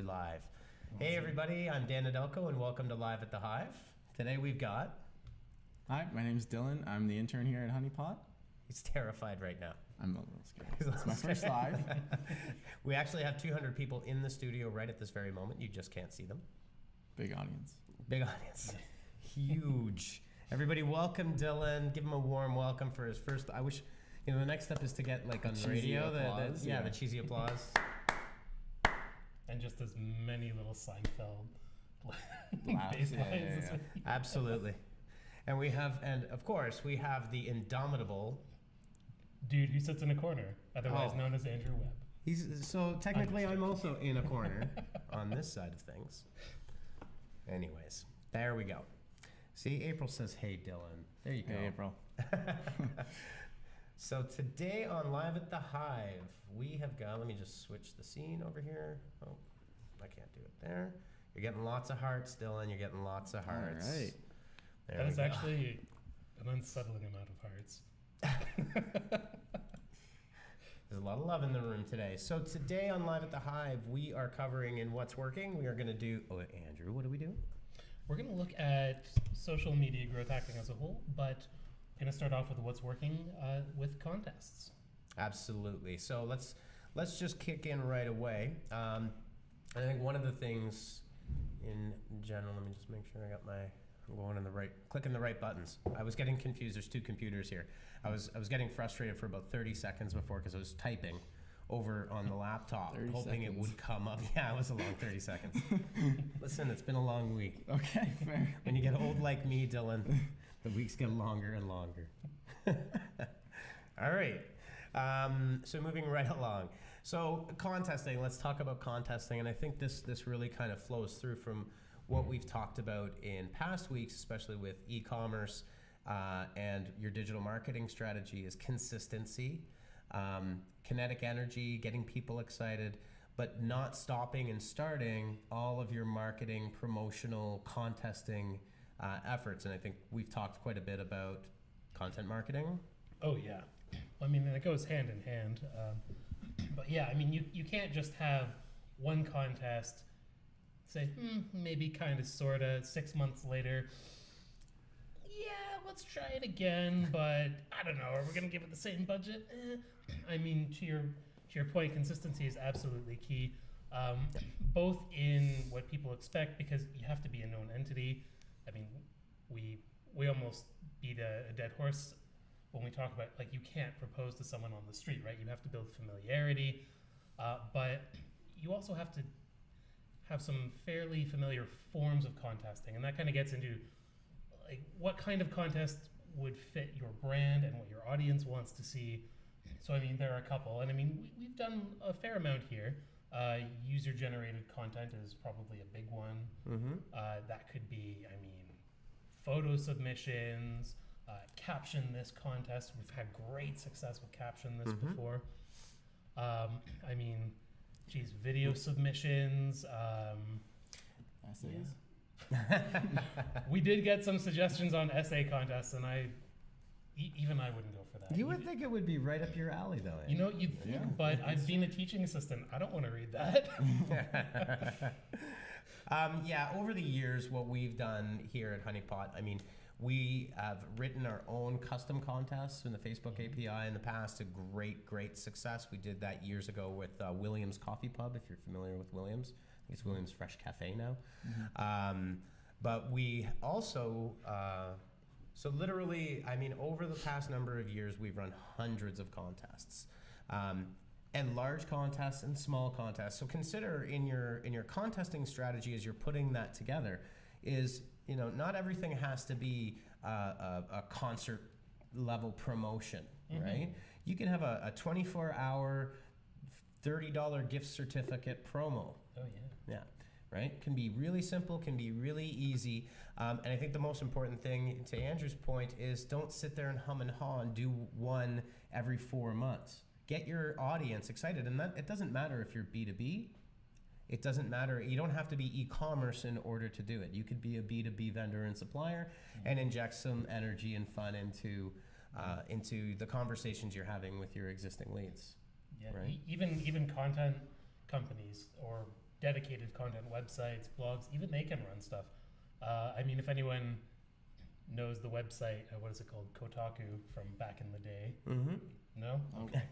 live. Hey everybody, I'm Dan Nedelko and welcome to Live at the Hive. Today we've got... Hi, my name's Dylan. I'm the intern here at Honeypot. He's terrified right now. I'm a little scared. It's my first live. We actually have 200 people in the studio right at this very moment. You just can't see them. Big audience. Big audience. Huge. Everybody welcome Dylan. Give him a warm welcome for his first... I wish... You know, the next step is to get like on the radio, the cheesy applause. And just as many little Seinfeld bass lines. Absolutely. And of course, we have the indomitable dude who sits in a corner, otherwise known as Andrew Webb. So technically I'm also in a corner on this side of things. Anyways, there we go. See, April says, hey, Dylan. There you go. Hey, April. So today on Live at the Hive, we have got, let me just switch the scene over here. Oh, I can't do it there. You're getting lots of hearts, Dylan. You're getting lots of hearts. All right. That is actually an unsettling amount of hearts. There's a lot of love in the room today. So today on Live at the Hive, we are covering in What's Working. We are going to do, Andrew, what do we do? We're going to look at social media growth hacking as a whole, but going to start off with what's working with contests. Absolutely. So let's just kick in right away. I think one of the things in general, let me just make sure I'm going in the right, clicking the right buttons. I was getting confused. There's two computers here. I was getting frustrated for about 30 seconds before because I was typing over on the laptop, hoping it would come up. Yeah, it was a long 30 seconds. Listen, it's been a long week. Okay, fair. When you get old like me, Dylan, the weeks get longer and longer. All right. So moving right along. So contesting, let's talk about contesting. And I think this really kind of flows through from what we've talked about in past weeks, especially with e-commerce and your digital marketing strategy is consistency. Kinetic energy, getting people excited, but not stopping and starting all of your marketing, promotional, contesting efforts. And I think we've talked quite a bit about content marketing. Oh, yeah. I mean, it goes hand in hand. But yeah, I mean, you can't just have one contest, say, maybe kind of, sort of, 6 months later, yeah, let's try it again, but I don't know, are we going to give it the same budget? I mean, to your point, consistency is absolutely key, both in what people expect, because you have to be a known entity. I mean, we almost beat a dead horse when we talk about, like, you can't propose to someone on the street, right? You have to build familiarity, but you also have to have some fairly familiar forms of contesting, and that kind of gets into like what kind of contest would fit your brand and what your audience wants to see. So I mean, there are a couple, and I mean, we've done a fair amount here. User-generated content is probably a big one. Mm-hmm. That could be, I mean, photo submissions, caption this contest. We've had great success with caption this before. I mean, geez, video submissions. Essays. We did get some suggestions on essay contests, and even I wouldn't go for that. You would think it would be right up your alley, though. You know, you'd think, but I've been a teaching assistant. I don't want to read that. Yeah, over the years, what we've done here at Honeypot, I mean, we have written our own custom contests in the Facebook API in the past to great success. We did that years ago with Williams Coffee Pub, if you're familiar with Williams. I think it's Williams Fresh Cafe now. Mm-hmm. But we also, so literally, I mean, over the past number of years, we've run hundreds of contests. And large contests and small contests. So consider in your contesting strategy as you're putting that together is, you know, not everything has to be a concert level promotion, right? You can have a 24-hour $30 gift certificate promo. Oh yeah. Yeah, right? Can be really simple, can be really easy. And I think the most important thing, to Andrew's point, is don't sit there and hum and haw and do one every 4 months. Get your audience excited. And that it doesn't matter if you're B2B. It doesn't matter. You don't have to be e-commerce in order to do it. You could be a B2B vendor and supplier and inject some energy and fun into the conversations you're having with your existing leads. Yeah, right? Even content companies or dedicated content websites, blogs, even they can run stuff. I mean, if anyone knows the website, what is it called? Kotaku from back in the day. Mm-hmm. No? Okay.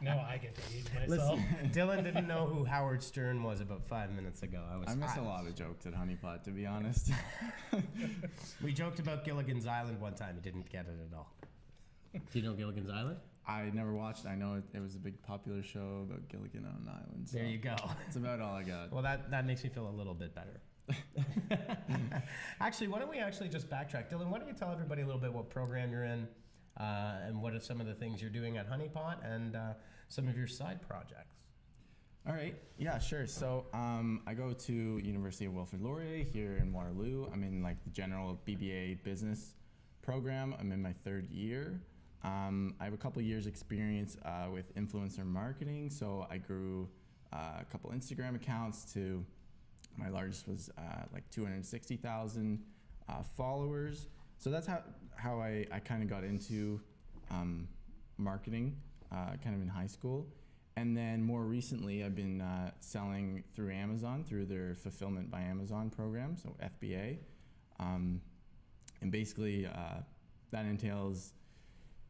Now I get to age myself. Listen, Dylan didn't know who Howard Stern was about 5 minutes ago. I miss a lot of jokes at Honeypot, to be honest. We joked about Gilligan's Island one time. He didn't get it at all. Do you know Gilligan's Island? I never watched. I know it was a big popular show about Gilligan on an island. So There you go. That's about all I got. Well, that makes me feel a little bit better. Actually, why don't we actually just backtrack? Dylan, why don't you tell everybody a little bit what program you're in, and what are some of the things you're doing at Honeypot, and some of your side projects? All right. Yeah, sure. So I go to University of Wilfrid Laurier here in Waterloo. I'm in like the general BBA business program. I'm in my 3rd year. I have a couple years experience with influencer marketing. So I grew a couple Instagram accounts to, my largest was like 260,000 followers. So that's how I kind of got into marketing kind of in high school. And then more recently, I've been selling through Amazon, through their Fulfillment by Amazon program, so FBA. And basically, that entails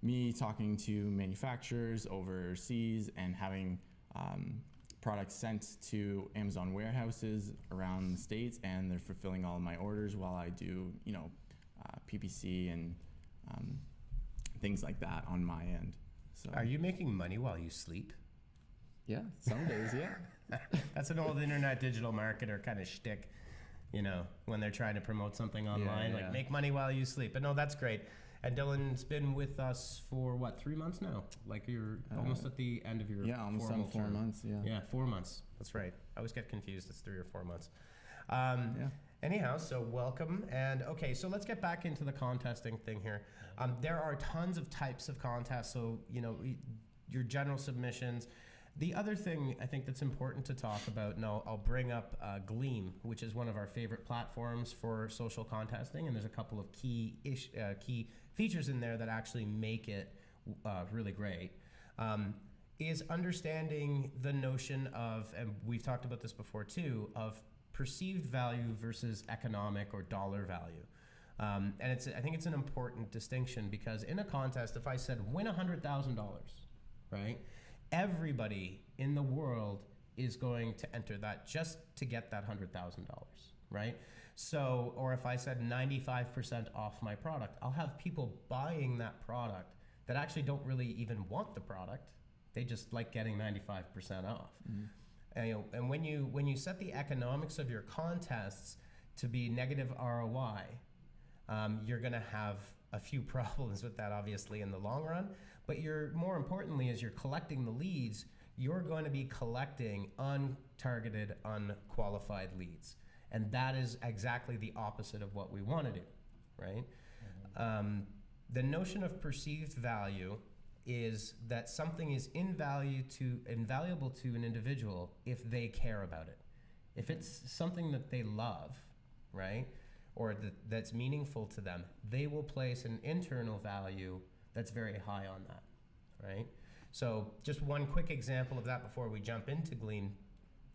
me talking to manufacturers overseas and having products sent to Amazon warehouses around the States, and they're fulfilling all of my orders while I do, PPC and things like that on my end. So Are you making money while you sleep? yeah, some days, yeah. That's an old internet digital marketer kind of shtick, when they're trying to promote something online, yeah. like make money while you sleep. But no, that's great. And Dylan's been with us for what, 3 months now? Like you're almost at the end of your Yeah, almost formal done 4 term. months, yeah. Yeah, 4 months. That's right. I always get confused. It's 3 or 4 months. Yeah. Anyhow, so welcome. And okay, so let's get back into the contesting thing here. There are tons of types of contests. So, your general submissions. The other thing I think that's important to talk about, and I'll bring up Gleam, which is one of our favorite platforms for social contesting, and there's a couple of key features in there that actually make it really great, is understanding the notion of, and we've talked about this before too, of perceived value versus economic or dollar value. And I think it's an important distinction, because in a contest, if I said win $100,000, right? Everybody in the world is going to enter that just to get that $100,000, right? So, or if I said 95% off my product, I'll have people buying that product that actually don't really even want the product. They just like getting 95% off. Mm-hmm. And when you set the economics of your contests to be negative ROI, you're going to have a few problems with that, obviously, in the long run. But more importantly, as you're collecting the leads, you're going to be collecting untargeted, unqualified leads. And that is exactly the opposite of what we want to do, right? Mm-hmm. The notion of perceived value is that something is invaluable to an individual if they care about it. If it's something that they love, right, or that's meaningful to them, they will place an internal value that's very high on that, right? So just one quick example of that before we jump into Glean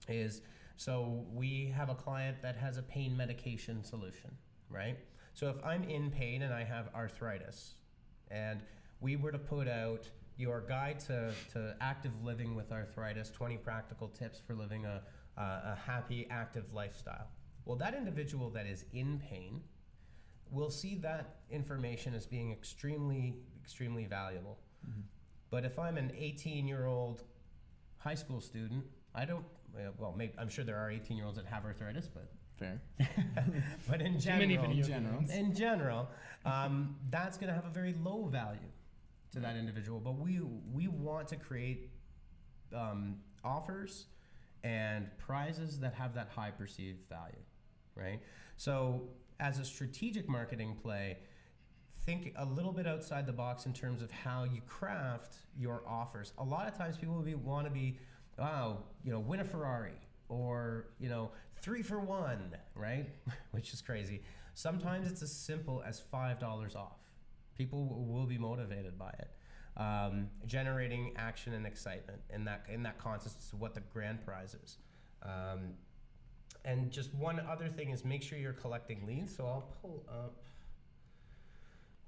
is, so we have a client that has a pain medication solution, right? So if I'm in pain and I have arthritis, and we were to put out your guide to active living with arthritis, 20 practical tips for living a happy, active lifestyle. Well, that individual that is in pain will see that information as being extremely, extremely valuable. Mm-hmm. But if I'm an 18-year-old high school student, I'm sure there are 18-year-olds that have arthritis, but fair. But in general, that's going to have a very low value to that individual. But we want to create offers and prizes that have that high perceived value, right? So as a strategic marketing play, think a little bit outside the box in terms of how you craft your offers. A lot of times people want to be, win a Ferrari, or 3 for 1, right? Which is crazy. Sometimes it's as simple as $5 off. People will be motivated by it. generating action and excitement in that contest is what the grand prize is. And just one other thing is make sure you're collecting leads. So I'll pull up,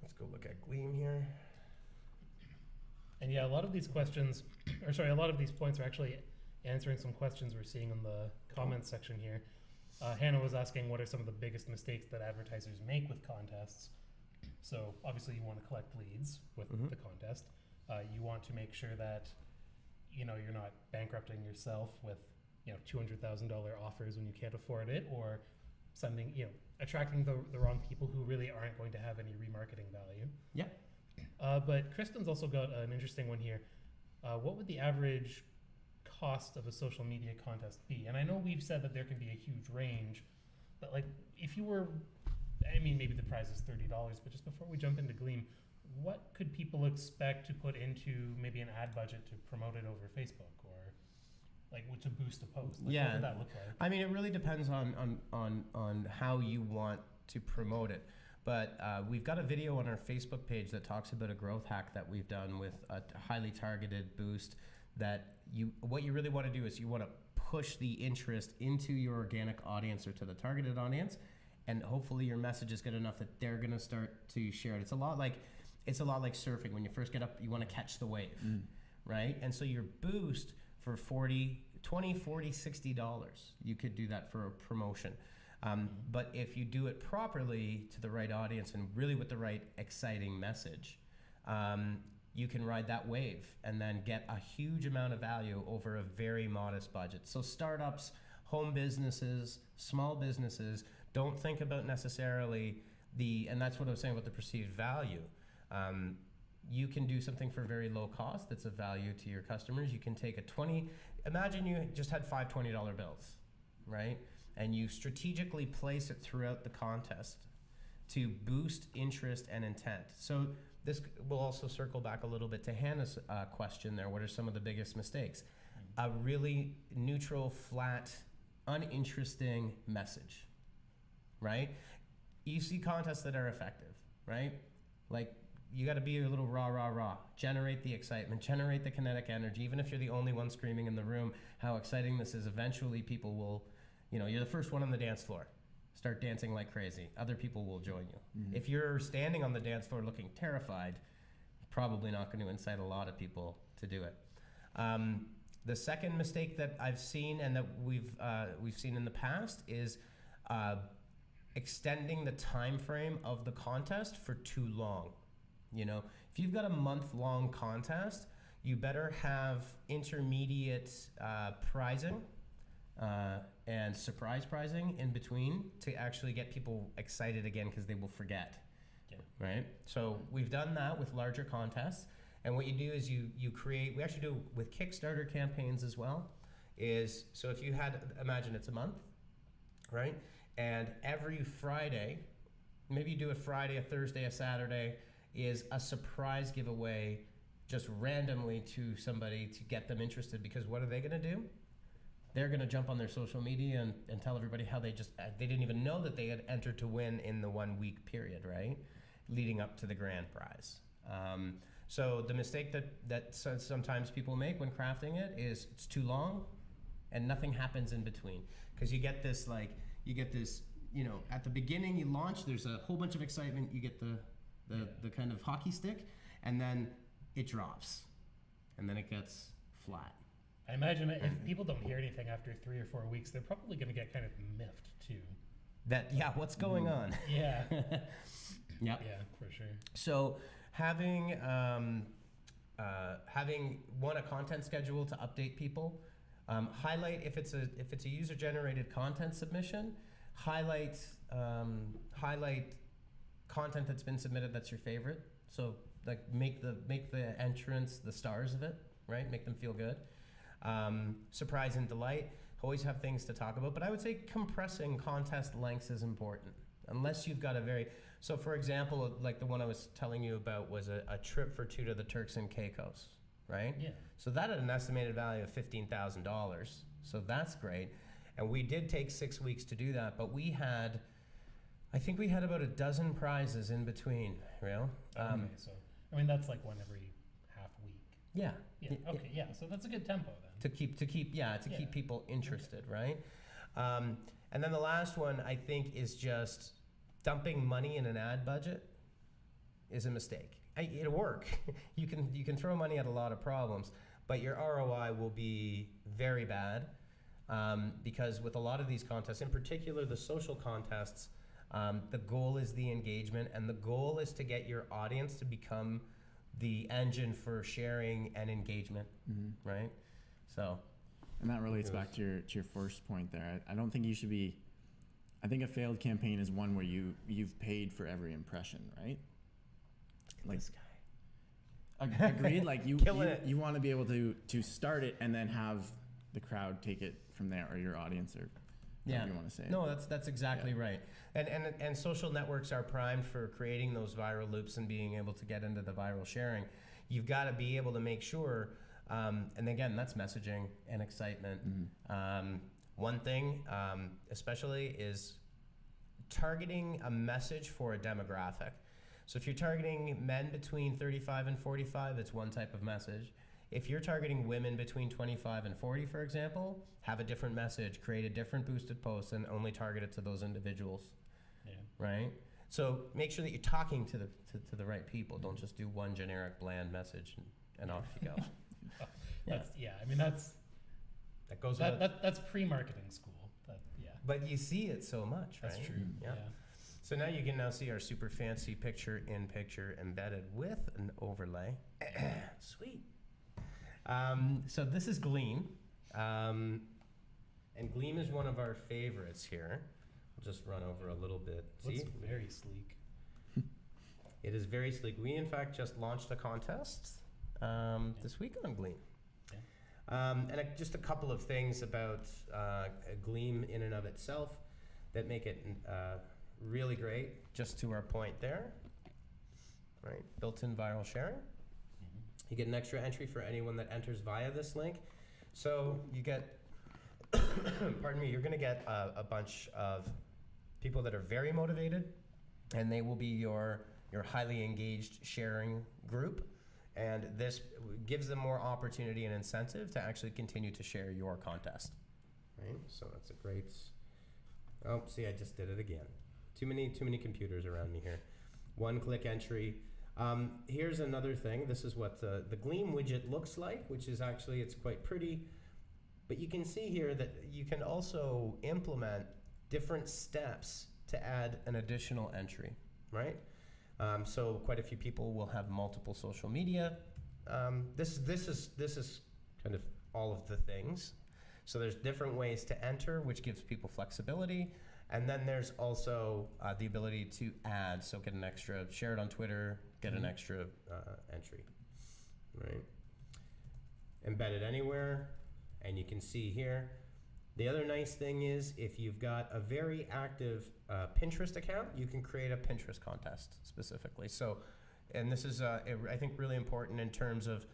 let's go look at Gleam here. And yeah, a lot of these questions, or sorry, a lot of these points are actually answering some questions we're seeing in the comments section here. Hannah was asking what are some of the biggest mistakes that advertisers make with contests. So obviously you want to collect leads with the contest. You want to make sure that you're not bankrupting yourself with $200,000 offers when you can't afford it, or sending attracting the wrong people who really aren't going to have any remarketing value. Yeah. But Kristen's also got an interesting one here. What would the average cost of a social media contest be? And I know we've said that there can be a huge range, but like if you were, maybe the prize is $30, but just before we jump into Gleam, what could people expect to put into maybe an ad budget to promote it over Facebook, or like to boost a post? Like, what would that look like? It really depends on how you want to promote it. But we've got a video on our Facebook page that talks about a growth hack that we've done with a highly targeted boost. That what you really want to do is you want to push the interest into your organic audience or to the targeted audience, and hopefully your message is good enough that they're going to start to share it. It's a lot like surfing. When you first get up, you want to catch the wave, right? And so your boost for $20, $40, $60, you could do that for a promotion. But if you do it properly to the right audience and really with the right exciting message, you can ride that wave and then get a huge amount of value over a very modest budget. So startups, home businesses, small businesses, don't think about necessarily and that's what I was saying about the perceived value. You can do something for very low cost that's of value to your customers. You can take imagine you just had 5 $20 bills, right? And you strategically place it throughout the contest to boost interest and intent. So this will also circle back a little bit to Hannah's question there. What are some of the biggest mistakes? A really neutral, flat, uninteresting message, right? You see contests that are effective, right? Like you got to be a little rah. Generate the excitement, generate the kinetic energy. Even if you're the only one screaming in the room, how exciting this is, eventually people will, you're the first one on the dance floor. Start dancing like crazy. Other people will join you. If you're standing on the dance floor looking terrified, probably not going to incite a lot of people to do it. The second mistake that I've seen and that we've seen in the past is extending the time frame of the contest for too long. If you've got a month-long contest, you better have intermediate prizing and surprise prizing in between to actually get people excited again, because they will forget, right? So we've done that with larger contests, and what you do is you create, we actually do with Kickstarter campaigns as well, so if you imagine it's a month, right? And every Friday, maybe you do a Friday, a Thursday, a Saturday, is a surprise giveaway just randomly to somebody to get them interested, because what are they going to do? They're going to jump on their social media and tell everybody how they didn't even know that they had entered to win in the 1 week period, right? Leading up to the grand prize. So the mistake that sometimes people make when crafting it is it's too long and nothing happens in between. Because you get this, at the beginning you launch, there's a whole bunch of excitement, you get the kind of hockey stick, and then it drops. And then it gets flat. I imagine if people don't hear anything after 3 or 4 weeks, they're probably going to get kind of miffed too. What's going on? Yeah. Yep. Yeah, for sure. So having a content schedule to update people, highlight if it's a user-generated content submission, highlight content that's been submitted that's your favorite. So like make the entrance the stars of it, right? Make them feel good. Surprise and delight. Always have things to talk about, but I would say compressing contest lengths is important. Unless you've got so for example, like the one I was telling you about was a trip for 2 to the Turks and Caicos, right? Yeah. So that had an estimated value of $15,000. So that's great. And we did take 6 weeks to do that, but I think we had about a dozen prizes in between, Okay, so that's like one every half Yeah. Yeah. Okay. Yeah. So that's a good tempo then. To keep Yeah. keep people interested, right? And then the last one I think is just dumping money in an ad budget is a mistake. It'll work. You can throw money at a lot of problems, but your ROI will be very bad because with a lot of these contests, in particular the social contests, the goal is the engagement, and the goal is to get your audience to become the engine for sharing and engagement, right? So, and that relates back to your first point there. I don't think you should be. I think a failed campaign is one where you've paid for every impression, right? Like this guy. Agreed. Like you want to be able to start it and then have the crowd take it from there, or your audience, or whatever you want to say. No, that's exactly right. And social networks are primed for creating those viral loops and being able to get into the viral sharing. You've got to be able to make sure, and again, that's messaging and excitement. One thing, especially, is targeting a message for a demographic. So if you're targeting men between 35 and 45, it's one type of message. If you're targeting women between 25 and 40, for example, have a different message, create a different boosted post, and only target it to those individuals. Yeah. Right? So make sure that you're talking to the right people. Don't just do one generic bland message and off you go. I mean that's pre-marketing school. But you see it so much, right? That's true. Yeah. So now you can now see our super fancy picture-in-picture embedded with an overlay. Sweet. So this is Gleam. And Gleam is one of our favorites here. I'll just run over a little bit. See? Looks very sleek. It is very sleek. We, in fact, just launched a contest this week on Gleam. Just a couple of things about Gleam in and of itself that make it really great. Just to our point there, right? Built-in viral sharing. You get an extra entry for anyone that enters via this link. So you get, pardon me, you're going to get a bunch of people that are very motivated, and they will be your highly engaged sharing group. And this gives them more opportunity and incentive to actually continue to share your contest, right? So that's a great. Oh, see, I just did it again. Too many computers around me here. One-click entry. Here's another thing. This is what the Gleam widget looks like, which is actually, it's quite pretty. But you can see here that you can also implement different steps to add an additional entry, right? So quite a few people will have multiple social media. This is kind of all of the things. So there's different ways to enter, which gives people flexibility. And then there's also the ability to add. So get an extra, share it on Twitter, get an extra entry, right? Embed it anywhere, and you can see here. The other nice thing is if you've got a very active Pinterest account, you can create a Pinterest contest specifically. So, and this is, I think, really important in terms of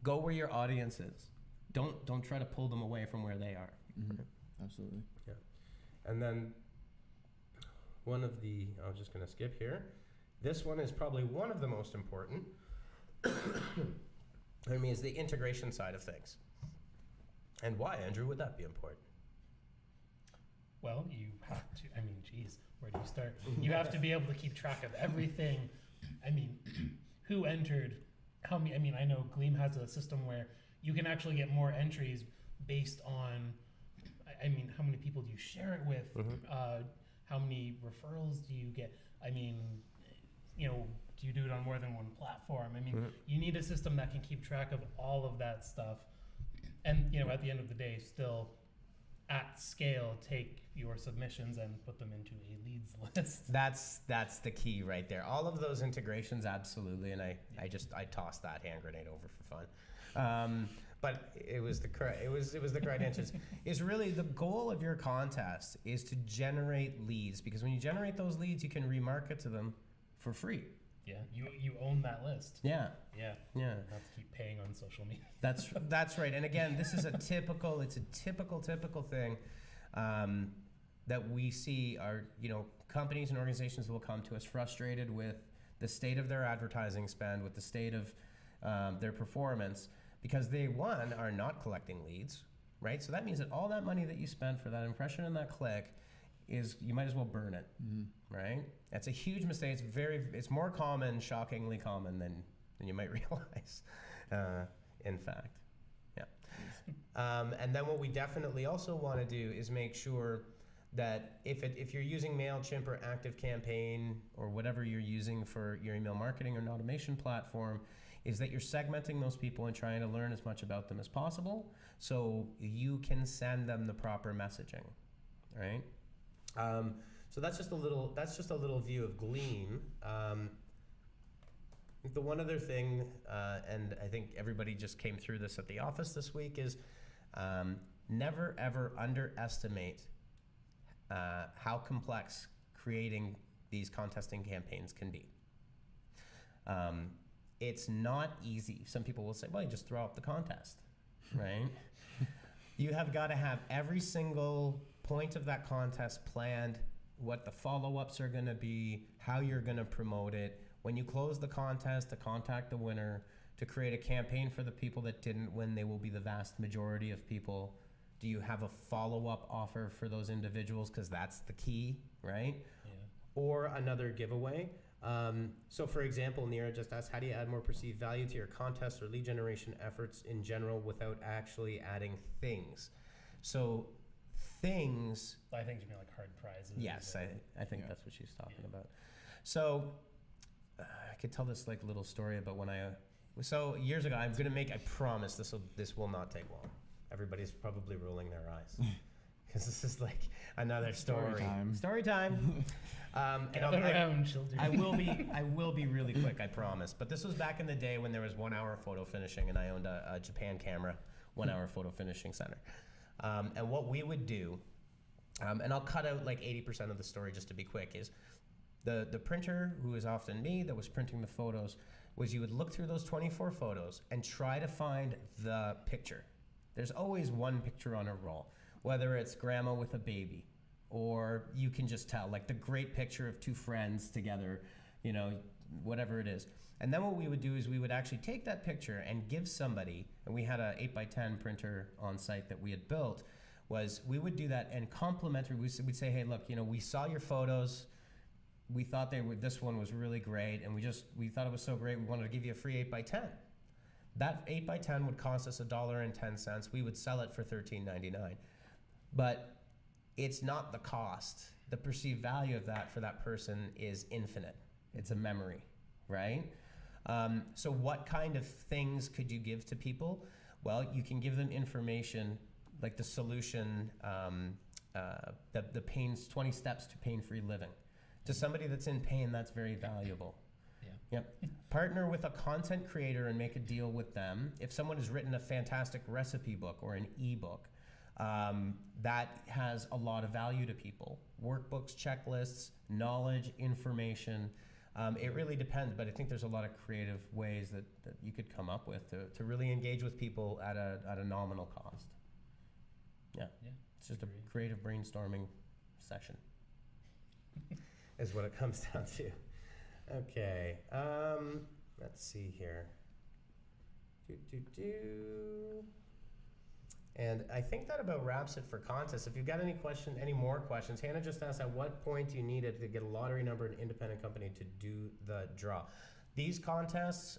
go where your audience is. Don't try to pull them away from where they are. Mm-hmm. Absolutely. Yeah. And then one of the, I'm just going to skip here. This one is probably one of the most important. I mean, is the integration side of things. And why, Andrew, would that be important? Well, you have to, I mean, geez, where do you start? You have to be able to keep track of everything. I mean, who entered, how many, I mean, I know Gleam has a system where you can actually get more entries based on, I mean, how many people do you share it with? How many referrals do you get? I mean, you know, do you do it on more than one platform? I mean, you need a system that can keep track of all of that stuff. And, you know, at the end of the day, still at scale, take your submissions and put them into a leads list. That's the key right there. All of those integrations, absolutely. And I tossed that hand grenade over for fun. But it was the correct answers. Is really the goal of your contest is to generate leads, because when you generate those leads, you can remarket to them for free. Yeah, you own that list. Yeah. Yeah. Yeah. You have to keep paying on social media. That's right. And again, this is a typical thing that we see are, you know, companies and organizations will come to us frustrated with the state of their advertising spend, with the state of their performance, because they, one, are not collecting leads, right? So that means that all that money that you spent for that impression and that click is, you might as well burn it, right? That's a huge mistake. It's more common, shockingly common than you might realize, in fact. And then what we definitely also want to do is make sure that if you're using MailChimp or ActiveCampaign or whatever you're using for your email marketing or an automation platform, is that you're segmenting those people and trying to learn as much about them as possible so you can send them the proper messaging, right? So that's just a little view of Gleam. The one other thing, and I think everybody just came through this at the office this week, is never ever underestimate how complex creating these contesting campaigns can be. It's not easy. Some people will say, well, you just throw up the contest, right? You have got to have every single point of that contest planned, what the follow-ups are going to be, how you're going to promote it, when you close the contest, to contact the winner, to create a campaign for the people that didn't win. They will be the vast majority of people. Do you have a follow-up offer for those individuals? Because that's the key, right? Yeah. Or another giveaway. So for example, Neera just asked, how do you add more perceived value to your contest or lead generation efforts in general without actually adding things? So things... I think you mean like hard prizes. Yes, I think that's what she's talking about. So I could tell this like little story about when so years ago, I'm gonna make, I promise this will not take long. Everybody's probably rolling their eyes because this is like another story. Story time. And I will be really quick, I promise. But this was back in the day when there was 1 hour photo finishing, and I owned a Japan camera 1 hour photo finishing center. And what we would do, and I'll cut out like 80% of the story just to be quick, is the printer, who is often me, that was printing the photos, was you would look through those 24 photos and try to find the picture. There's always one picture on a roll, whether it's grandma with a baby, or you can just tell, like the great picture of two friends together, you know, whatever it is. And then what we would do is we would actually take that picture and give somebody, and we had a 8x10 printer on site that we had built, was we would do that, and complimentary, we'd say, hey, look, you know, we saw your photos, we thought this one was really great, and we thought it was so great, we wanted to give you a free 8x10. That 8x10 would cost us $1.10. We would sell it for $13.99. But it's not the cost. The perceived value of that for that person is infinite. It's a memory, right? So what kind of things could you give to people? Well, you can give them information like the solution, the 20 steps to pain-free living. To somebody that's in pain, that's very valuable. Yeah. Yep. Partner with a content creator and make a deal with them. If someone has written a fantastic recipe book or an ebook, that has a lot of value to people. Workbooks, checklists, knowledge, information. It really depends, but I think there's a lot of creative ways that you could come up with to really engage with people at a nominal cost. Yeah. It's just a creative brainstorming session. Is what it comes down to. Okay, let's see here. And I think that about wraps it for contests. If you've got any more questions, Hannah just asked, at what point do you need it to get a lottery number and independent company to do the draw? These contests,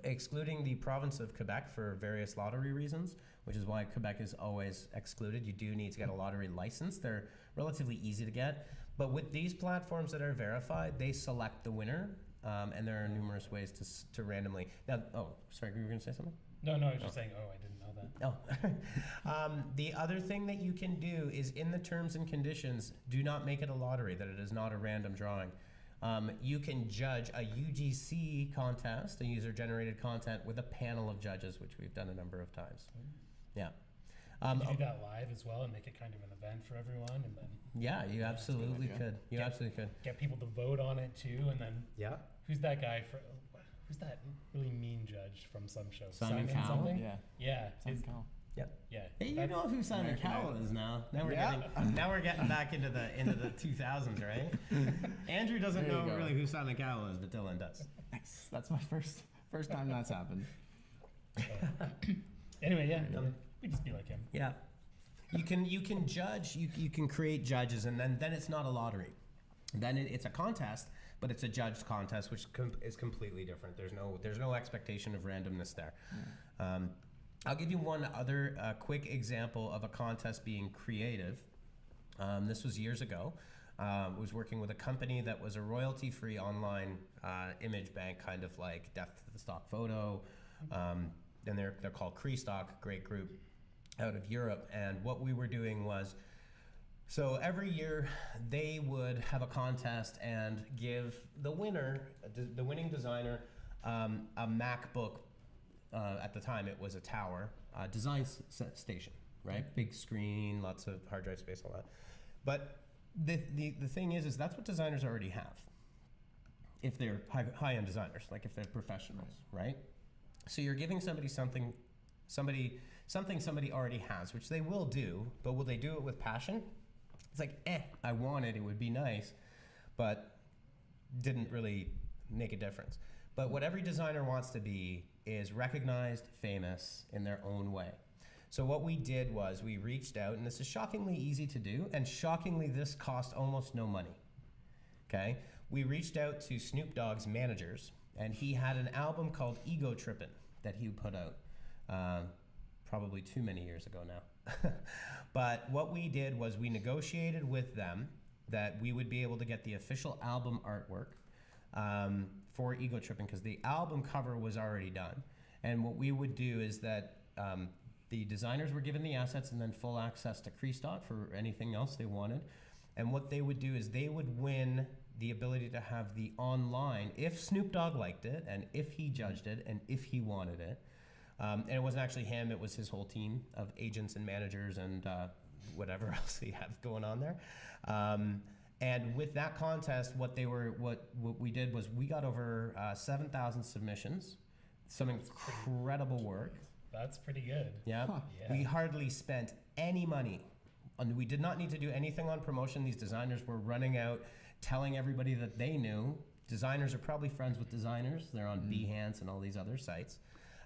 excluding the province of Quebec for various lottery reasons, which is why Quebec is always excluded. You do need to get a lottery license. They're relatively easy to get. But with these platforms that are verified, they select the winner, and there are numerous ways to randomly. Now, sorry, you were going to say something? No, I was just saying, I didn't know that. The other thing that you can do is in the terms and conditions, do not make it a lottery, that it is not a random drawing. You can judge a UGC contest, a user-generated content, with a panel of judges, which we've done a number of times. Yeah. Can you do that live as well and make it kind of an event for everyone, and then? Yeah, you absolutely could. Absolutely could. Get people to vote on it too, and then. Yeah. Who's that guy who's that really mean judge from some show? Simon Cowell. Something? Yeah. Simon Cowell. Yep. Yeah. Hey, you know who Simon Cowell is now. Now we're getting back into the 2000s, right? Andrew doesn't know really who Simon Cowell is, but Dylan does. Nice. That's my first First time that's happened. Anyway, yeah, we just be like him. Yeah. You can judge, you can create judges, and then it's not a lottery. Then it's a contest, but it's a judged contest, which is completely different. There's no expectation of randomness there. I'll give you one other quick example of a contest being creative. This was years ago. I was working with a company that was a royalty-free online image bank, kind of like Death to the Stock Photo. And they're called Crestock, great group out of Europe. And what we were doing was, so every year they would have a contest and give the winning designer, a MacBook. At the time, it was a tower design station, right? Big screen, lots of hard drive space, all that. But the thing is that's what designers already have. If they're high-end designers, like if they're professionals, right? So you're giving somebody something somebody already has, which they will do, but will they do it with passion? It's like, I want it, it would be nice, but didn't really make a difference. But what every designer wants to be is recognized, famous in their own way. So what we did was we reached out, and this is shockingly easy to do, and shockingly this cost almost no money, okay? We reached out to Snoop Dogg's managers, and he had an album called Ego Trippin' that he put out probably too many years ago now. But what we did was we negotiated with them that we would be able to get the official album artwork for Ego Trippin', because the album cover was already done. And what we would do is that the designers were given the assets and then full access to Crestock for anything else they wanted. And what they would do is they would win the ability to have the online, if Snoop Dogg liked it, and if he judged it, and if he wanted it. And it wasn't actually him, it was his whole team of agents and managers and whatever else they have going on there. And with that contest, what we did was we got over 7,000 submissions, some incredible work. That's pretty good. Yeah. Yeah. We hardly spent any money. And we did not need to do anything on promotion. These designers were running out, telling everybody that they knew. Designers are probably friends with designers. They're on Behance and all these other sites.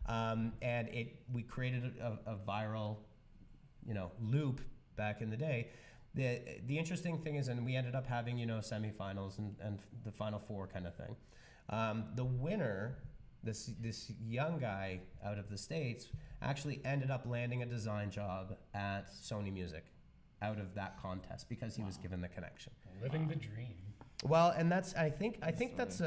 And we created a viral, loop back in the day. The interesting thing is, and we ended up having, semifinals and the final four kind of thing. The winner, this young guy out of the States, actually ended up landing a design job at Sony Music out of that contest because he was given the connection. Living the dream. Well, and I think that's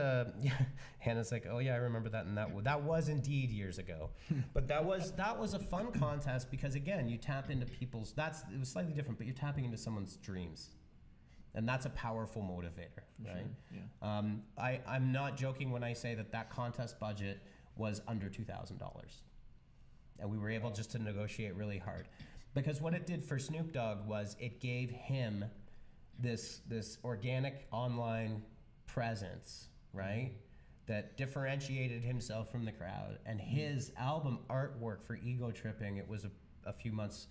Hannah's like, oh yeah, I remember that, and that was indeed years ago. But that was a fun contest because again, you tap into people's. It was slightly different, but you're tapping into someone's dreams, and that's a powerful motivator, right? Sure, yeah. I'm not joking when I say that contest budget was under $2,000, and we were able just to negotiate really hard, because what it did for Snoop Dogg was it gave him this organic online presence, right? That differentiated himself from the crowd. And his album artwork for Ego Tripping, it was a few months.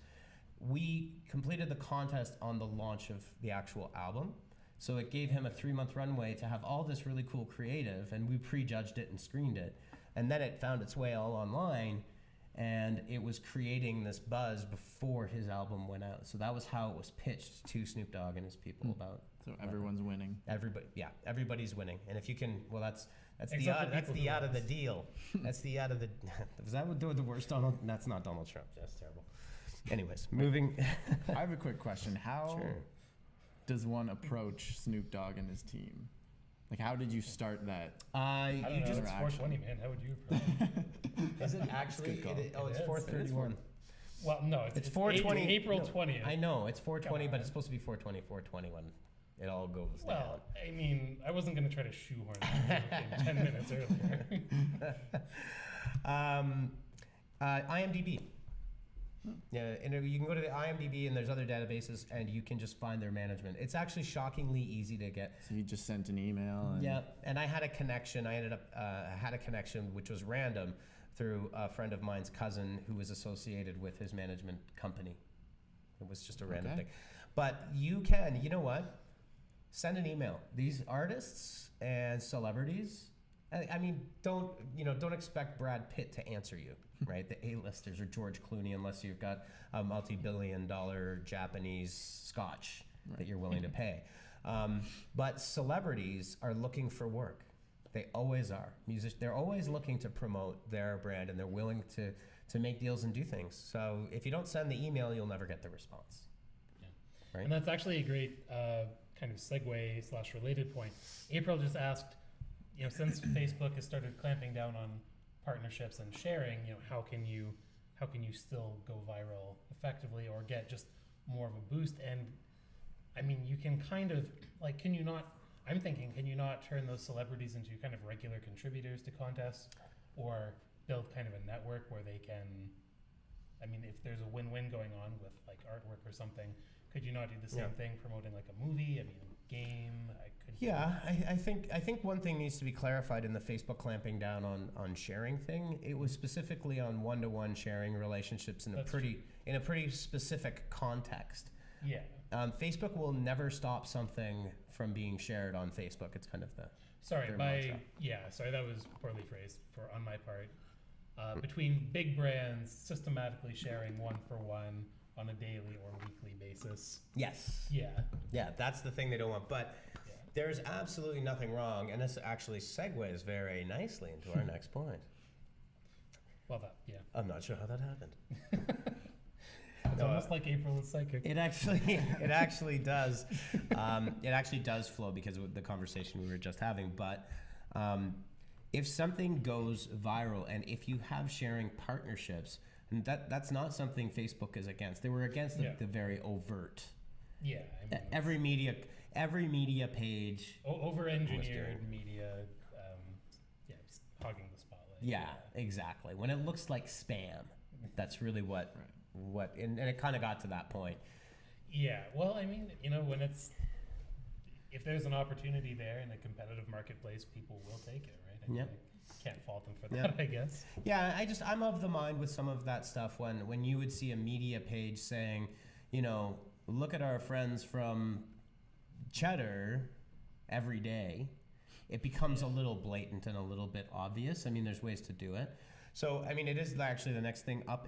We completed the contest on the launch of the actual album. So it gave him a 3-month runway to have all this really cool creative, and we prejudged it and screened it. And then it found its way all online, and it was creating this buzz before his album went out. So that was how it was pitched to Snoop Dogg and his people about. So everyone's winning. Everybody's winning. And if you can, well, that's Except the out of the deal. That's the out of the. Was that what the worst Donald? That's not Donald Trump. That's terrible. Anyways, moving. I have a quick question. How Sure. does one approach Snoop Dogg and his team? Like, how did you start that? I don't You know. just It's 420, man. How would you approach it? is it actually? Good call. It's It is. 4:31. Well, no, It's 4:20. April no, 20th. I know it's 4:20, Come but on. it's supposed to be 4:20 when it all goes Well, I mean, I wasn't going to try to shoehorn it in 10 minutes earlier. down. IMDb. Yeah, and you can go to the IMDb and there's other databases and you can just find their management. It's actually shockingly easy to get. So you just sent an email. And Yeah, and I had a connection. I ended up had a connection which was random through a friend of mine's cousin who was associated with his management company. It was just a random Okay. thing. But you know what? Send an email. These artists and celebrities I mean, don't expect Brad Pitt to answer you, right? The A-listers or George Clooney, unless you've got a multi-billion-dollar Japanese scotch that you're willing to pay. But celebrities are looking for work. They always are. They're always looking to promote their brand, and they're willing to make deals and do things. So if you don't send the email, you'll never get the response. Yeah. Right? And that's actually a great kind of segue / related point. April just asked, since Facebook has started clamping down on partnerships and sharing, how can you still go viral effectively or get just more of a boost? And I mean, you can kind of like, can you not turn those celebrities into kind of regular contributors to contests, or build kind of a network where they can, I mean, if there's a win-win going on with like artwork or something, could you not do the same thing promoting like a movie? I mean, game. I think one thing needs to be clarified in the Facebook clamping down on sharing thing. It was specifically on one-to-one sharing relationships in a pretty specific context. Yeah. Facebook will never stop something from being shared on Facebook. It's kind of their mantra. Sorry, that was poorly phrased on my part. Between big brands systematically sharing one-for-one on a daily or weekly basis. Yes. Yeah, that's the thing they don't want. But there's absolutely nothing wrong, and this actually segues very nicely into our next point. Well, I'm not sure how that happened. It's almost like April is psychic. It actually does. It actually does flow because of the conversation we were just having. But if something goes viral, and if you have sharing partnerships, and that's not something Facebook is against. They were against the very overt. Yeah. I mean, every media page. Over-engineered media. Hogging the spotlight. Yeah, exactly. When it looks like spam, that's really and it kind of got to that point. Yeah. Well, I mean, if there's an opportunity there in a competitive marketplace, people will take it, right? Yep. I can't fault them for that, I guess. Yeah, I'm of the mind with some of that stuff when you would see a media page saying, look at our friends from Cheddar every day, it becomes a little blatant and a little bit obvious. I mean, there's ways to do it. So, I mean, it is actually the next thing up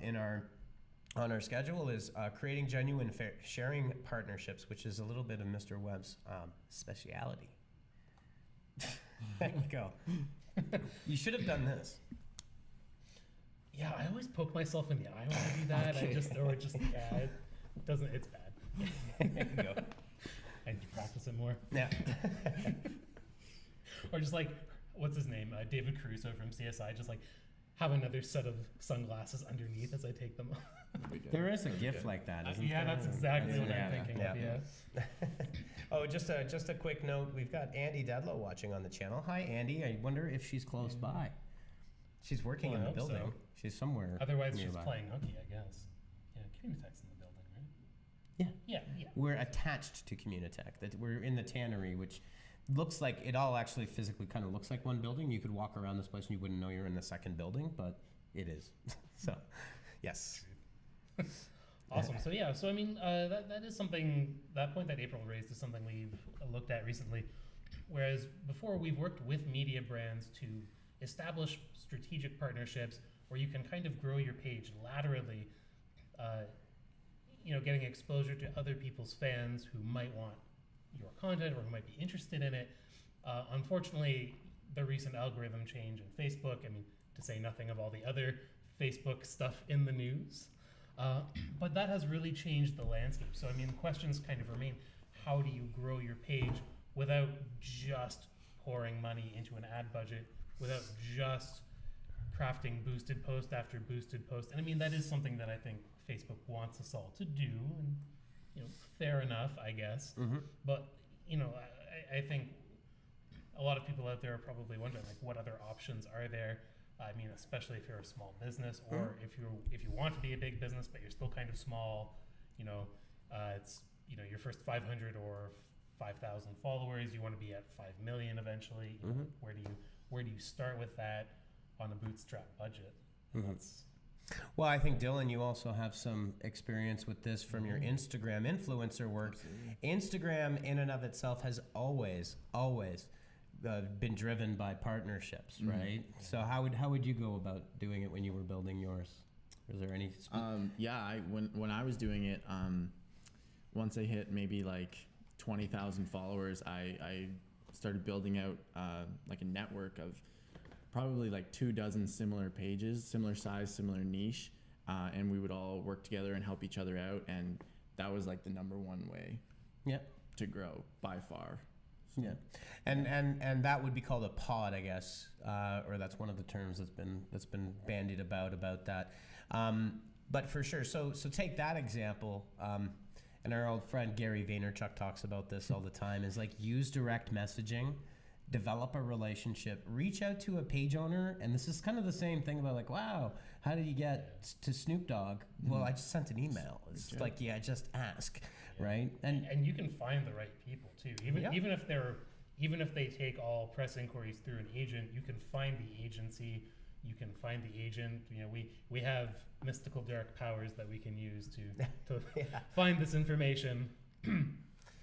on our schedule is creating genuine sharing partnerships, which is a little bit of Mr. Webb's speciality. There you go. You should have done this. Yeah, I always poke myself in the eye when I do that. Okay. It doesn't. It's bad. There you go. I need to practice it more. Yeah. Or just like, what's his name? David Caruso from CSI. Just like have another set of sunglasses underneath as I take them off. There is a gift like that, isn't there? Yeah, that's exactly what I'm thinking of. Yeah. Oh, just a quick note. We've got Andy Dedlow watching on the channel. Hi, Andy. I wonder if she's close by. She's working in the building. So. She's somewhere. Otherwise, nearby. she's playing hooky, I guess. Yeah, Communitech's in the building, right? Yeah. We're attached to Communitech. That we're in the tannery, which looks like it all actually physically kind of looks like one building. You could walk around this place and you wouldn't know you're in the second building, but it is. So, yes. Awesome. So I mean, that is something, that point that April raised is something we've looked at recently. Whereas before, we've worked with media brands to establish strategic partnerships where you can kind of grow your page laterally, getting exposure to other people's fans who might want your content or who might be interested in it. Unfortunately, the recent algorithm change in Facebook, I mean, to say nothing of all the other Facebook stuff in the news, but that has really changed the landscape. So, I mean, questions kind of remain, how do you grow your page without just pouring money into an ad budget, without just crafting boosted post after boosted post? And I mean, that is something that I think Facebook wants us all to do, and fair enough, I guess. Mm-hmm. But I think a lot of people out there are probably wondering, like, what other options are there? I mean, especially if you're a small business, or if you want to be a big business but you're still kind of small. It's your first 500 or 5,000 followers. You want to be at 5 million eventually. Where do you start with that on a bootstrap budget? Well, I think, Dylan, you also have some experience with this from your Instagram influencer work. Absolutely. Instagram in and of itself has always been driven by partnerships, right? So how would you go about doing it when you were building yours? Was there any? When I was doing it, once I hit maybe like 20,000 followers, I started building out like a network of probably like 24 similar pages, similar size, similar niche, and we would all work together and help each other out, and that was like the number one way to grow by far. So, yeah, and that would be called a pod, I guess, or that's one of the terms that's been bandied about that. But for sure, so take that example. And our old friend Gary Vaynerchuk talks about this all the time, is like use direct messaging, develop a relationship, reach out to a page owner. And this is kind of the same thing about like, wow, how did you get to Snoop Dogg? Well, I just sent an email. It's like, just ask, right? And you can find the right people too. Even if they take all press inquiries through an agent, you can find the agency, you can find the agent. You know, we have mystical dark powers that we can use to find this information.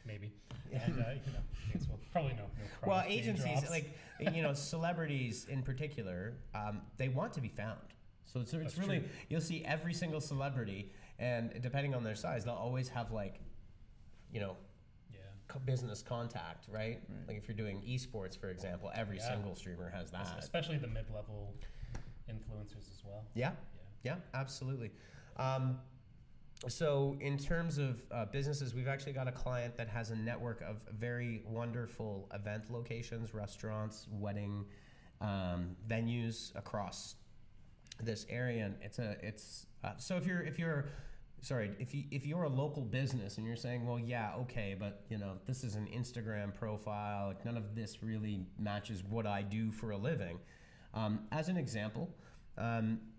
Maybe. And we'll probably no well, product name agencies drops. Celebrities in particular, they want to be found. So it's really true. You'll see every single celebrity, and depending on their size, they'll always have business contact, right? Like if you're doing esports, for example, every single streamer has that. Especially the mid-level influencers as well. Yeah, absolutely. So in terms of businesses, we've actually got a client that has a network of very wonderful event locations, restaurants, wedding venues across this area. And so if you're a local business and you're saying, well, yeah, okay, but this is an Instagram profile, like none of this really matches what I do for a living. As an example,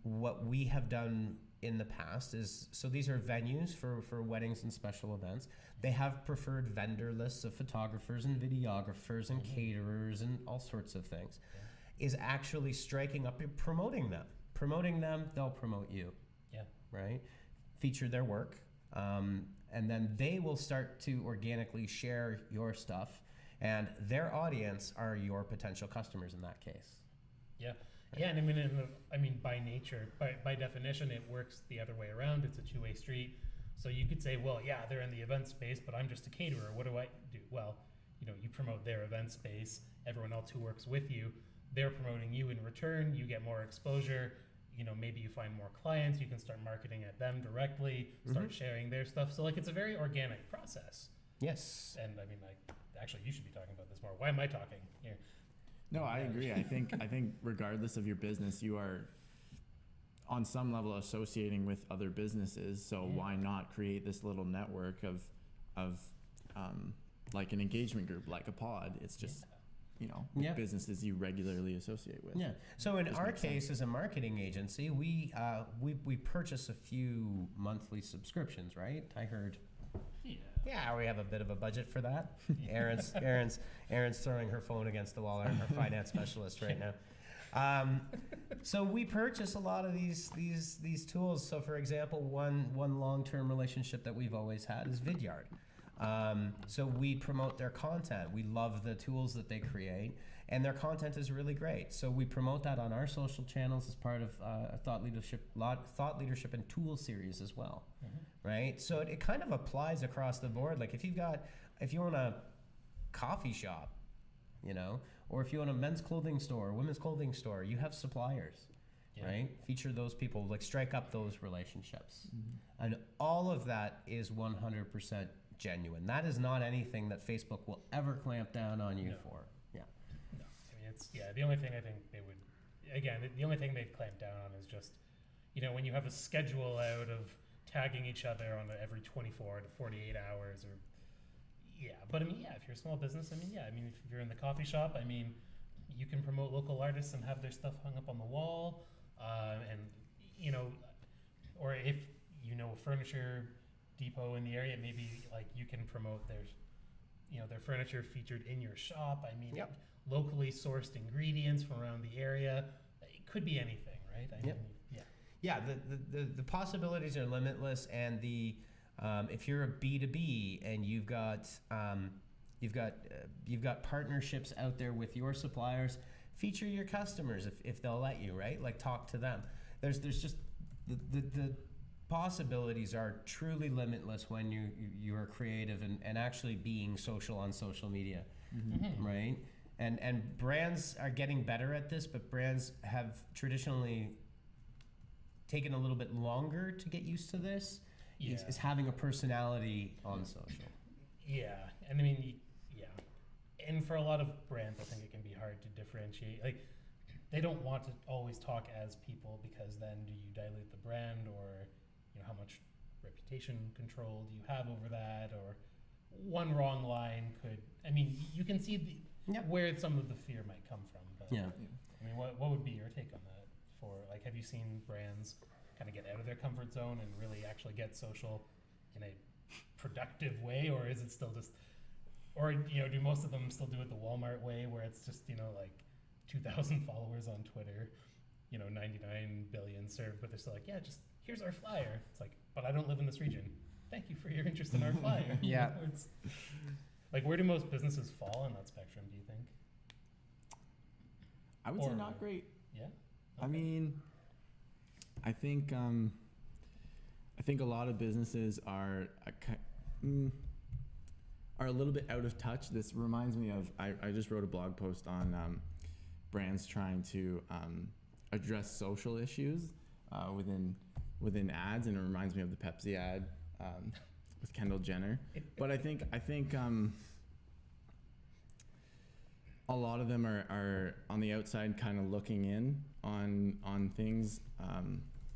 what we have done in the past is, so these are venues for weddings and special events. They have preferred vendor lists of photographers and videographers and caterers and all sorts of things. Is actually striking up and promoting them, they'll promote you. Yeah. Right? Feature their work. And then they will start to organically share your stuff, and their audience are your potential customers in that case. Yeah. Yeah, and I mean, by nature, by definition, it works the other way around. It's a two-way street. So you could say, well, yeah, they're in the event space, but I'm just a caterer. What do I do? Well, you promote their event space. Everyone else who works with you, they're promoting you in return. You get more exposure. Maybe you find more clients. You can start marketing at them directly. Start sharing their stuff. So it's a very organic process. Yes. And actually, you should be talking about this more. Why am I talking here? No, I agree. I think regardless of your business, you are on some level associating with other businesses. So why not create this little network of like an engagement group, like a pod? It's just businesses you regularly associate with. Yeah. So in our case, as a marketing agency, we purchase a few monthly subscriptions, right? I heard. Yeah, we have a bit of a budget for that. Erin's throwing her phone against the wall, our finance specialist right now. So we purchase a lot of these tools. So for example, one long-term relationship that we've always had is Vidyard. So we promote their content. We love the tools that they create, and their content is really great. So we promote that on our social channels as part of a thought leadership and tool series as well, right? So it kind of applies across the board. Like if you own a coffee shop, or if you own a men's clothing store, women's clothing store, you have suppliers. Right? Feature those people, like strike up those relationships. And all of that is 100% genuine. That is not anything that Facebook will ever clamp down on you for. Yeah. No. I mean, the only thing I think they would, again, the only thing they'd clamp down on is just, when you have a schedule out of tagging each other on every 24 to 48 hours or, but if you're a small business, if you're in the coffee shop, you can promote local artists and have their stuff hung up on the wall. Or if a furniture depot in the area, maybe you can promote their furniture featured in your shop. Locally sourced ingredients from around the area. It could be anything, right? The possibilities are limitless, and if you're a B2B and you've got you've got partnerships out there with your suppliers. Feature your customers if they'll let you, right? Like talk to them. There's just the possibilities are truly limitless when you are creative and actually being social on social media, right? And brands are getting better at this, but brands have traditionally taken a little bit longer to get used to this. Yeah. Is having a personality on social. Yeah, and I mean, yeah, and for a lot of brands, I think it can be hard to differentiate. Like, they don't want to always talk as people, because then do you dilute the brand, or how much reputation control do you have over that, or one wrong line could. I mean, you can see where some of the fear might come from. But, Yeah. I mean, what would be your take on that? For like, have you seen brands kind of get out of their comfort zone and really actually get social in a productive way, or is it still just, or do most of them still do it the Walmart way, where it's just like 2,000 followers on Twitter, 99 billion served, but they're still like, yeah, just here's our flyer. It's like, but I don't live in this region. Thank you for your interest in our flyer. Yeah. It's like, where do most businesses fall on that spectrum, do you think? I would say not great. Yeah. Okay. I mean, I think a lot of businesses are a little bit out of touch. This reminds me of I just wrote a blog post on brands trying to address social issues within ads, and it reminds me of the Pepsi ad with Kendall Jenner. But I think a lot of them are on the outside, kind of looking in on things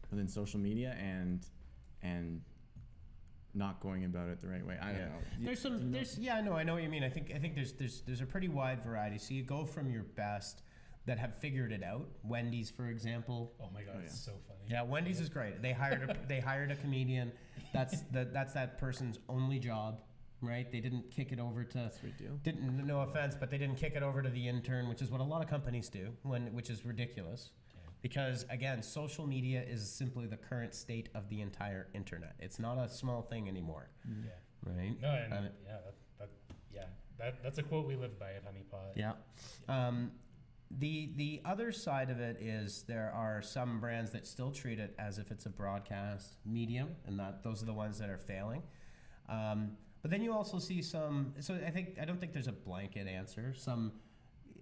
within social media and not going about it the right way. I don't know. I know what you mean. I think there's a pretty wide variety. So you go from your best that have figured it out. Wendy's, for example. Oh my God, it's so funny. Yeah, Wendy's is great. They hired a comedian. That's that person's only job, right? They didn't kick it over to. That's a deal. No offense, but they didn't kick it over to the intern, which is what a lot of companies do, which is ridiculous. Because again, social media is simply the current state of the entire internet. It's not a small thing anymore. Yeah. Right? No, and that's a quote we live by at Honeypot. Yeah. The other side of it is there are some brands that still treat it as if it's a broadcast medium, and those are the ones that are failing. But then you also see some. So I don't think there's a blanket answer.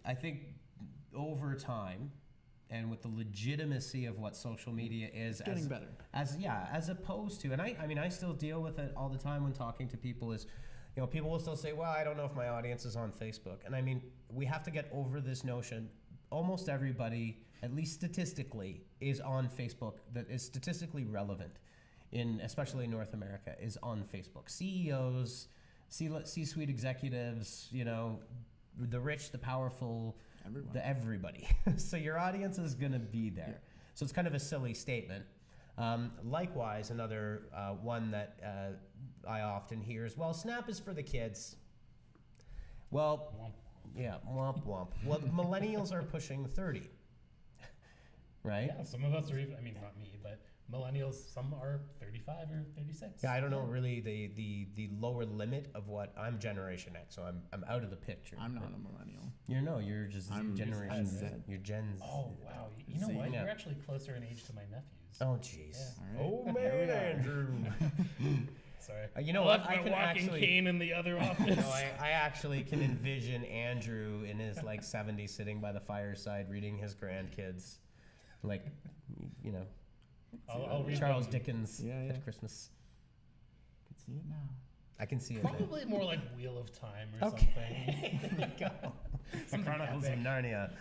I think over time, and with the legitimacy of what social media is, getting better. As opposed to, and I mean, I still deal with it all the time when talking to people. Is, people will still say, well, I don't know if my audience is on Facebook, and I mean, we have to get over this notion. Almost everybody, at least statistically, is on Facebook. That is statistically relevant, especially in North America, is on Facebook. CEOs, C-suite executives, the rich, the powerful. Everybody. So your audience is going to be there. Yeah. So it's kind of a silly statement. Likewise, another one that I often hear is, well, Snap is for the kids. Well, yeah, womp womp. Well, millennials are pushing 30, right? Yeah, some of us are even, I mean, not me, but millennials, some are 35 or 36. Yeah, I don't know really the lower limit of what I'm Generation X, so I'm out of the picture. I'm not a millennial. You're just Generation Z. You're Gen Z. Oh wow, you know what? You're actually closer in age to my nephews. Oh jeez. Yeah. All right. Oh man, Andrew. Sorry. You know what? I can actually cane in the other office. No, I actually can envision Andrew in his 70s sitting by the fireside reading his grandkids, I'll read Charles Dickens at Christmas. I can see it now. I can see it. Probably more like Wheel of Time or Okay. There you go. The Chronicles of epic. Narnia.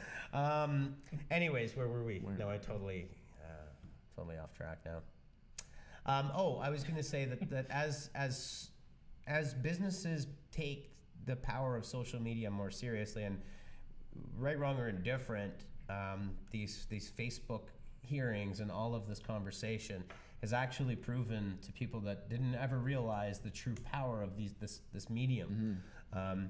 Anyways, where were we? No, I totally off track now. I was going to say that as businesses take the power of social media more seriously, and right, wrong, or indifferent, these Facebook hearings and all of this conversation has actually proven to people that didn't ever realize the true power of this medium. Mm-hmm.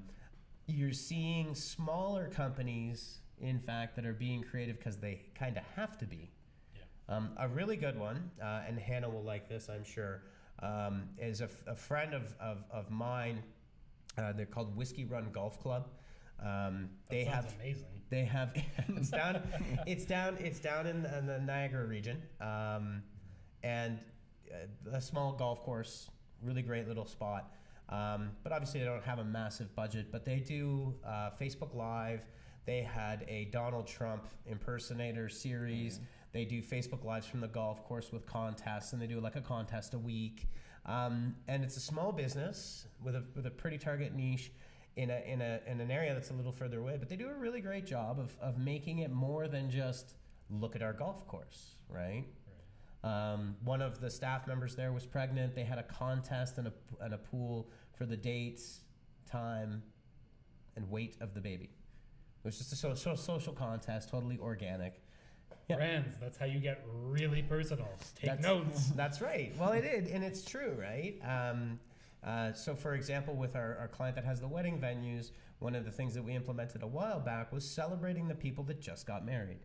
You're seeing smaller companies, in fact, that are being creative because they kind of have to be. Yeah. A really good one, and Hannah will like this, I'm sure, is a friend of mine. They're called Whiskey Run Golf Club. They That have sounds amazing. they have it's down in the Niagara region, and a small golf course, really great little spot. But obviously they don't have a massive budget, but they do Facebook Live. They had a Donald Trump impersonator series. They do Facebook Lives from the golf course with contests, and they do like a contest a week. And it's a small business with a pretty target niche in an area that's a little further away. But they do a really great job of making it more than just look at our golf course, right? One of the staff members there was pregnant. They had a contest and a pool for the dates, time, and weight of the baby. It was just a social contest, totally organic. Yeah. Brands, that's how you get really personal. Take notes. That's right. Well, it did, and it's true, right? So, for example, with our client that has the wedding venues, one of the things that we implemented a while back was celebrating the people that just got married.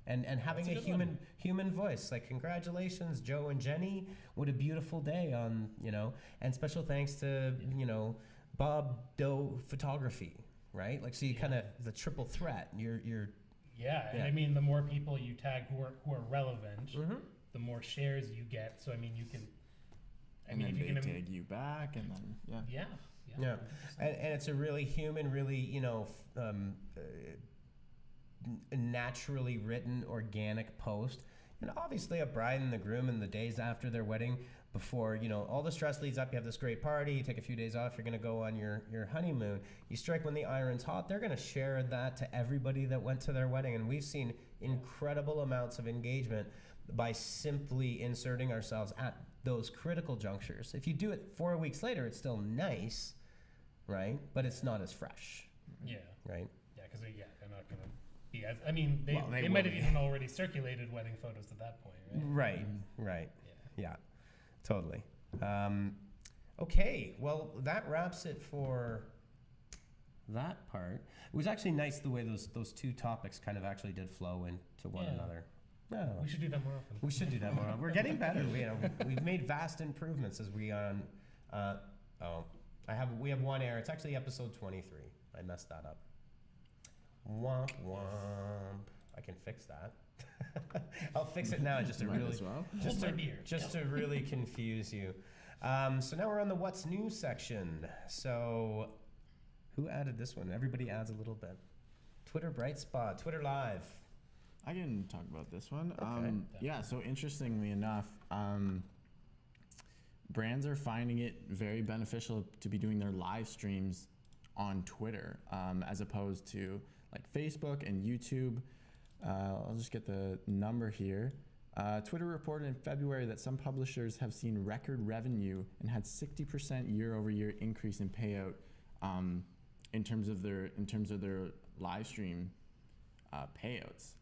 And having That's a a good human voice, like congratulations, Joe and Jenny, what a beautiful day on, and special thanks to, Bob Doe Photography, right? Like, so you kind of, the triple threat, you're Yeah, and Yeah. I mean, the more people you tag who are relevant, Mhm. the more shares you get. So I mean, you can. And then they tag you back, and then Yeah. Yeah. 100%. And it's a really human, really, naturally written, organic post. And obviously a bride and the groom in the days after their wedding, before, all the stress leads up, you have this great party, you take a few days off, you're going to go on your honeymoon. You strike when the iron's hot, they're going to share that to everybody that went to their wedding. And we've seen incredible amounts of engagement by simply inserting ourselves at those critical junctures. If you do it 4 weeks later, it's still nice, right? But it's not as fresh, Yeah. right? Yeah, because they're not going to be as. I mean, they Well, they might will have be. even already circulated wedding photos at that point, right? Right. Yeah. Yeah, totally. Okay, well, that wraps it for that part. It was actually nice the way those two topics kind of actually did flow into one Yeah. another. Yeah. We should do that more often. We should do that more. We're getting better. We've made vast improvements as we on. We have one error. It's actually episode 23. I messed that up. Womp womp. I can fix that. I'll fix it now just to Might really as well. just Hold to, my beer. just to really confuse you. So now we're on the what's new section. So who added this one? Everybody adds a little bit. Twitter Bright Spot, Twitter Live. I can talk about this one. Okay. Yeah, so interestingly enough, brands are finding it very beneficial to be doing their live streams on Twitter, as opposed to like Facebook and YouTube. I'll just get the number here. Twitter reported in February that some publishers have seen record revenue and had 60% year-over-year increase in payout in terms of their live stream payouts.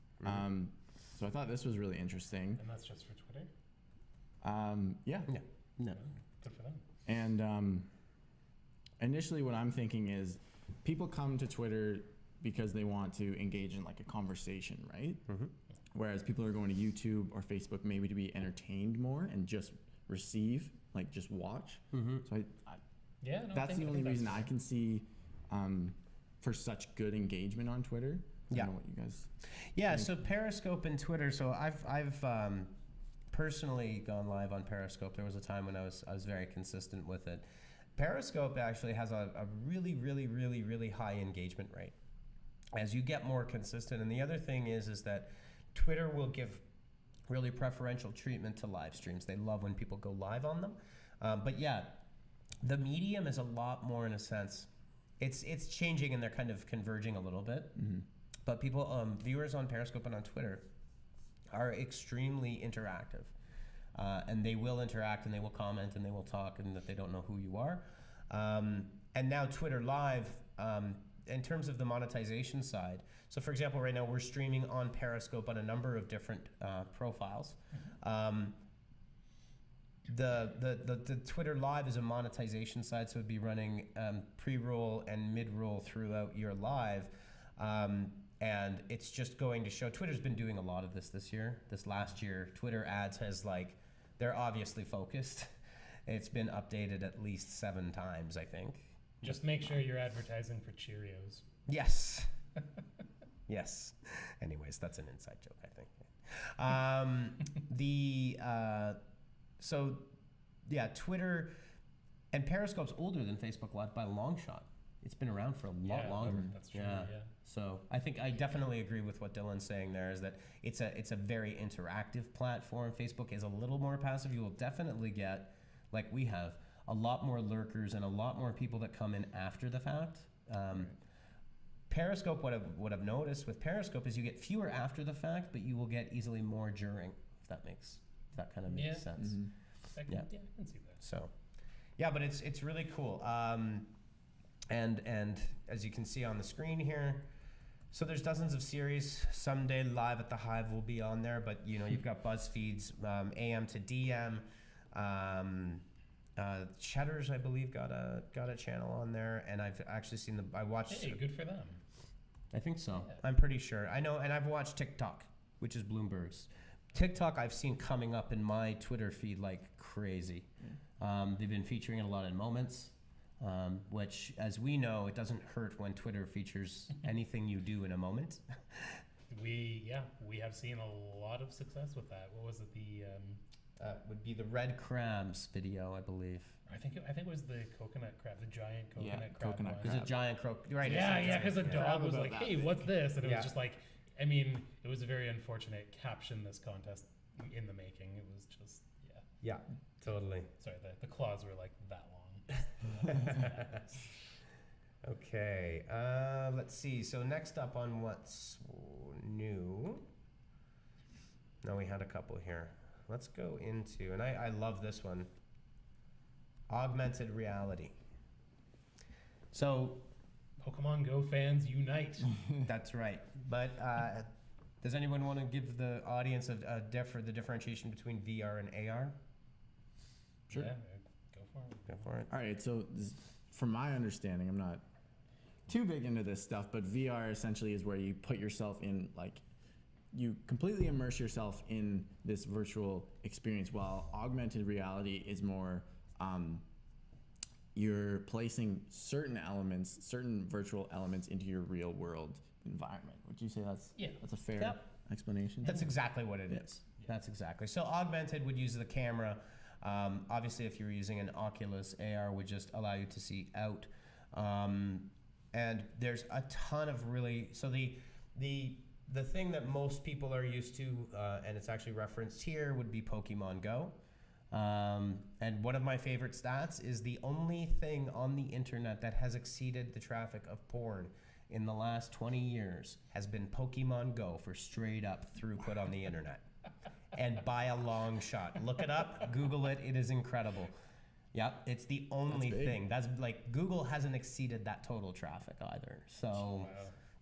So I thought this was really interesting. And that's just for Twitter? Yeah. No. Good for them. And initially what I'm thinking is people come to Twitter because they want to engage in like a conversation, right? Mm-hmm. Whereas people are going to YouTube or Facebook maybe to be entertained more and just receive, like just watch. Mm-hmm. So Yeah, no, that's the only think reason that's- I can see for such good engagement on Twitter. I Yeah. don't know what you guys. Yeah, think. so Periscope and Twitter. So I've personally gone live on Periscope. There was a time when I was very consistent with it. Periscope actually has a really, really, really, really high engagement rate as you get more consistent. And the other thing is that Twitter will give really preferential treatment to live streams. They love when people go live on them. But yeah, the medium is a lot more, in a sense. It's changing and they're kind of converging a little bit. Mm-hmm. But people, viewers on Periscope and on Twitter are extremely interactive. And they will interact and they will comment and they will talk and that they don't know who you are. And now Twitter Live, in terms of the monetization side. So for example, right now we're streaming on Periscope on a number of different profiles. The Twitter Live is a monetization side, so it'd be running pre-roll and mid-roll throughout your live. And it's just going to show, Twitter's been doing a lot of this year. This last year, Twitter ads has they're obviously focused. It's been updated at least 7 times, I think. Just make sure you're advertising for Cheerios. Yes. Yes. Anyways, that's an inside joke, I think. So yeah, Twitter and Periscope's older than Facebook Live by a long shot. It's been around for a lot longer. That's true. Yeah. So I think I definitely agree with what Dylan's saying there, is that it's a very interactive platform. Facebook is a little more passive. You will definitely get, like we have, a lot more lurkers and a lot more people that come in after the fact. Periscope, what I've noticed with Periscope is you get fewer after the fact, but you will get easily more during, if that kind of makes sense. I can see that. So, yeah, but it's really cool. And as you can see on the screen here, so there's dozens of series. Someday Live at the Hive will be on there, but you've got BuzzFeed's AM to DM. Cheddar's, I believe, got a channel on there, and I've actually seen I watched. Hey, good for them. I think so. Yeah. I'm pretty sure. I know, and I've watched TikTok, which is Bloomberg's. TikTok I've seen coming up in my Twitter feed like crazy. They've been featuring it a lot in Moments, which, as we know, it doesn't hurt when Twitter features anything you do in a moment. We have seen a lot of success with that. What was it? Would be the red crabs video, I believe. I think it was the coconut crab, the giant coconut crab. coconut one. There's a giant croak. Right. Yeah, because the dog was about like, that "Hey, video. what's this?" And it Yeah. was just like, I mean, it was a very unfortunate caption. This contest in the making. It was just Yeah, totally. Sorry, the claws were like that long. Okay, let's see. So next up on what's new. No, we had a couple here. Let's go into, and I love this one, augmented reality. So Pokemon Go fans unite. that's right. But does anyone want to give the audience the differentiation between VR and AR? Sure. Yeah, go for it. Go for it. All right, so from my understanding, I'm not too big into this stuff, but VR essentially is where you put yourself in, like, you completely immerse yourself in this virtual experience, while augmented reality is more, you're placing certain virtual elements into your real world environment. Would you say that's a fair explanation? That's exactly what it is. That's exactly. So augmented would use the camera. Obviously, if you're using an Oculus, AR would just allow you to see out. And there's a ton of really, so the thing that most people are used to, and it's actually referenced here, would be Pokemon Go. And one of my favorite stats is the only thing on the internet that has exceeded the traffic of porn in the last 20 years has been Pokemon Go for straight up throughput on the internet. And by a long shot. Look it up, Google it, it is incredible. Yep, it's the only thing. That's like, Google hasn't exceeded that total traffic either. So,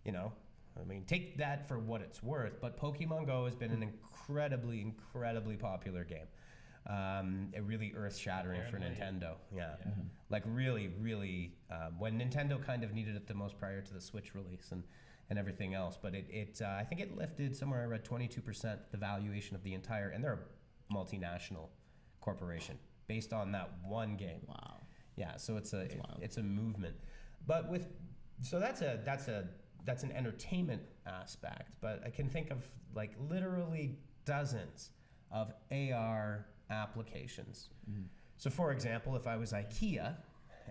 I mean, take that for what it's worth, but Pokemon Go has been an incredibly popular game. Really earth-shattering for Nintendo. Yeah. Like really, when Nintendo kind of needed it the most prior to the Switch release and everything else. But I think it lifted somewhere around 22% the valuation of the entire, and they're a multinational corporation based on that one game. Wow. Yeah, so it's a movement. But that's an entertainment aspect, but I can think of like literally dozens of AR applications. So for example, if I was IKEA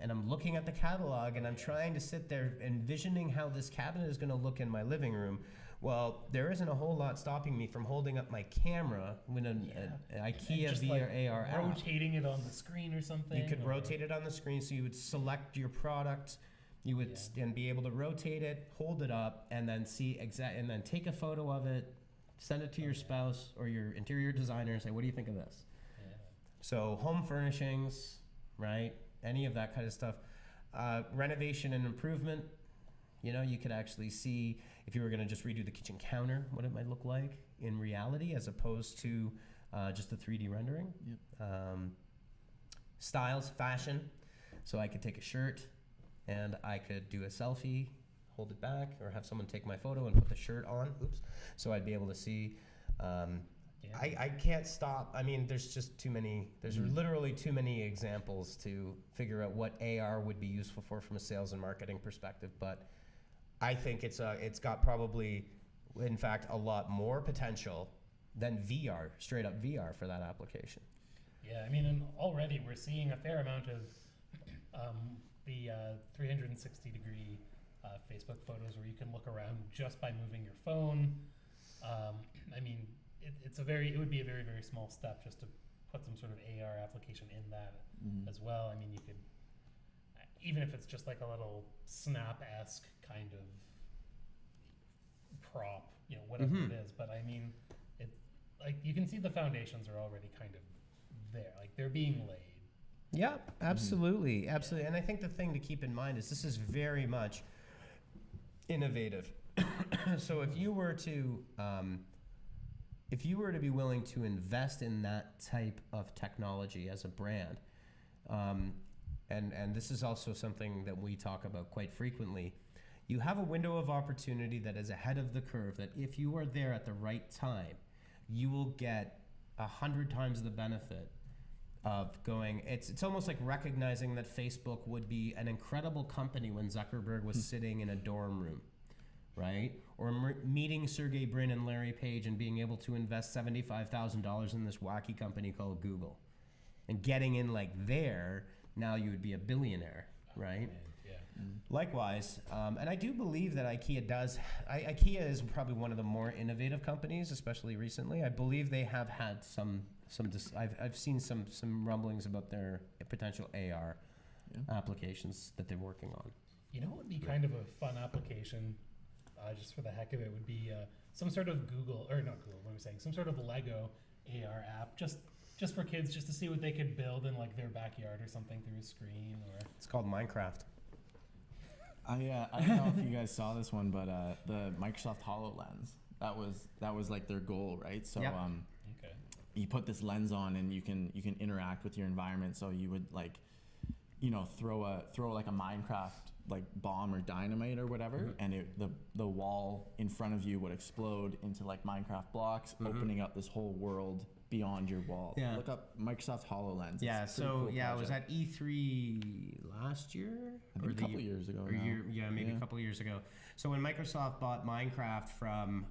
and I'm looking at the catalog and I'm trying to sit there envisioning how this cabinet is going to look in my living room, well, there isn't a whole lot stopping me from holding up my camera with an IKEA just VR AR app. Rotating it on the screen or something. You could rotate it on the screen, so you would select your product, you would and be able to rotate it, hold it up, and then see and then take a photo of it, send it to your spouse or your interior designer, and say, "What do you think of this?" Yeah. So home furnishings, right? Any of that kind of stuff. Renovation and improvement. You could actually see, if you were going to just redo the kitchen counter, what it might look like in reality, as opposed to just a 3D rendering. Styles, fashion. So I could take a shirt and I could do a selfie, hold it back, or have someone take my photo and put the shirt on. Oops. So I'd be able to see Yeah. I can't stop. I mean, there's just too many. There's literally too many examples to figure out what AR would be useful for from a sales and marketing perspective. But I think it's got probably, in fact, a lot more potential than VR, straight up VR for that application. Yeah, I mean, and already we're seeing a fair amount of the 360-degree Facebook photos where you can look around just by moving your phone. I mean, it would be a very, very small step just to put some sort of AR application in that as well. I mean, you could, even if it's just like a little Snap-esque kind of prop, whatever it is. But I mean, it's like you can see the foundations are already kind of there, like they're being laid. Yeah, absolutely, absolutely. And I think the thing to keep in mind is this is very much innovative. So if you were to be willing to invest in that type of technology as a brand, and this is also something that we talk about quite frequently, you have a window of opportunity that is ahead of the curve, that if you are there at the right time, you will get 100 times the benefit of going. It's almost like recognizing that Facebook would be an incredible company when Zuckerberg was sitting in a dorm room, right? Or meeting Sergey Brin and Larry Page and being able to invest $75,000 in this wacky company called Google. And getting in like there, now you would be a billionaire, right? Likewise, and I do believe that IKEA does. IKEA is probably one of the more innovative companies, especially recently. I believe they have had I've seen some rumblings about their potential AR applications that they're working on. You know what would be kind of a fun application, just for the heck of it, would be some sort of some sort of Lego AR app, just for kids, just to see what they could build in like their backyard or something through a screen. Or it's called Minecraft. I don't know if you guys saw this one, but the Microsoft HoloLens, that was like their goal, right? So okay. You put this lens on and you can interact with your environment. So you would like, throw like a Minecraft like bomb or dynamite or whatever, and the wall in front of you would explode into like Minecraft blocks, opening up this whole world beyond your wall. Yeah. Look up Microsoft HoloLens. Yeah, it's a pretty cool it was project. at E3 last year? I think a couple years ago now. Maybe a couple years ago. So when Microsoft bought Minecraft from,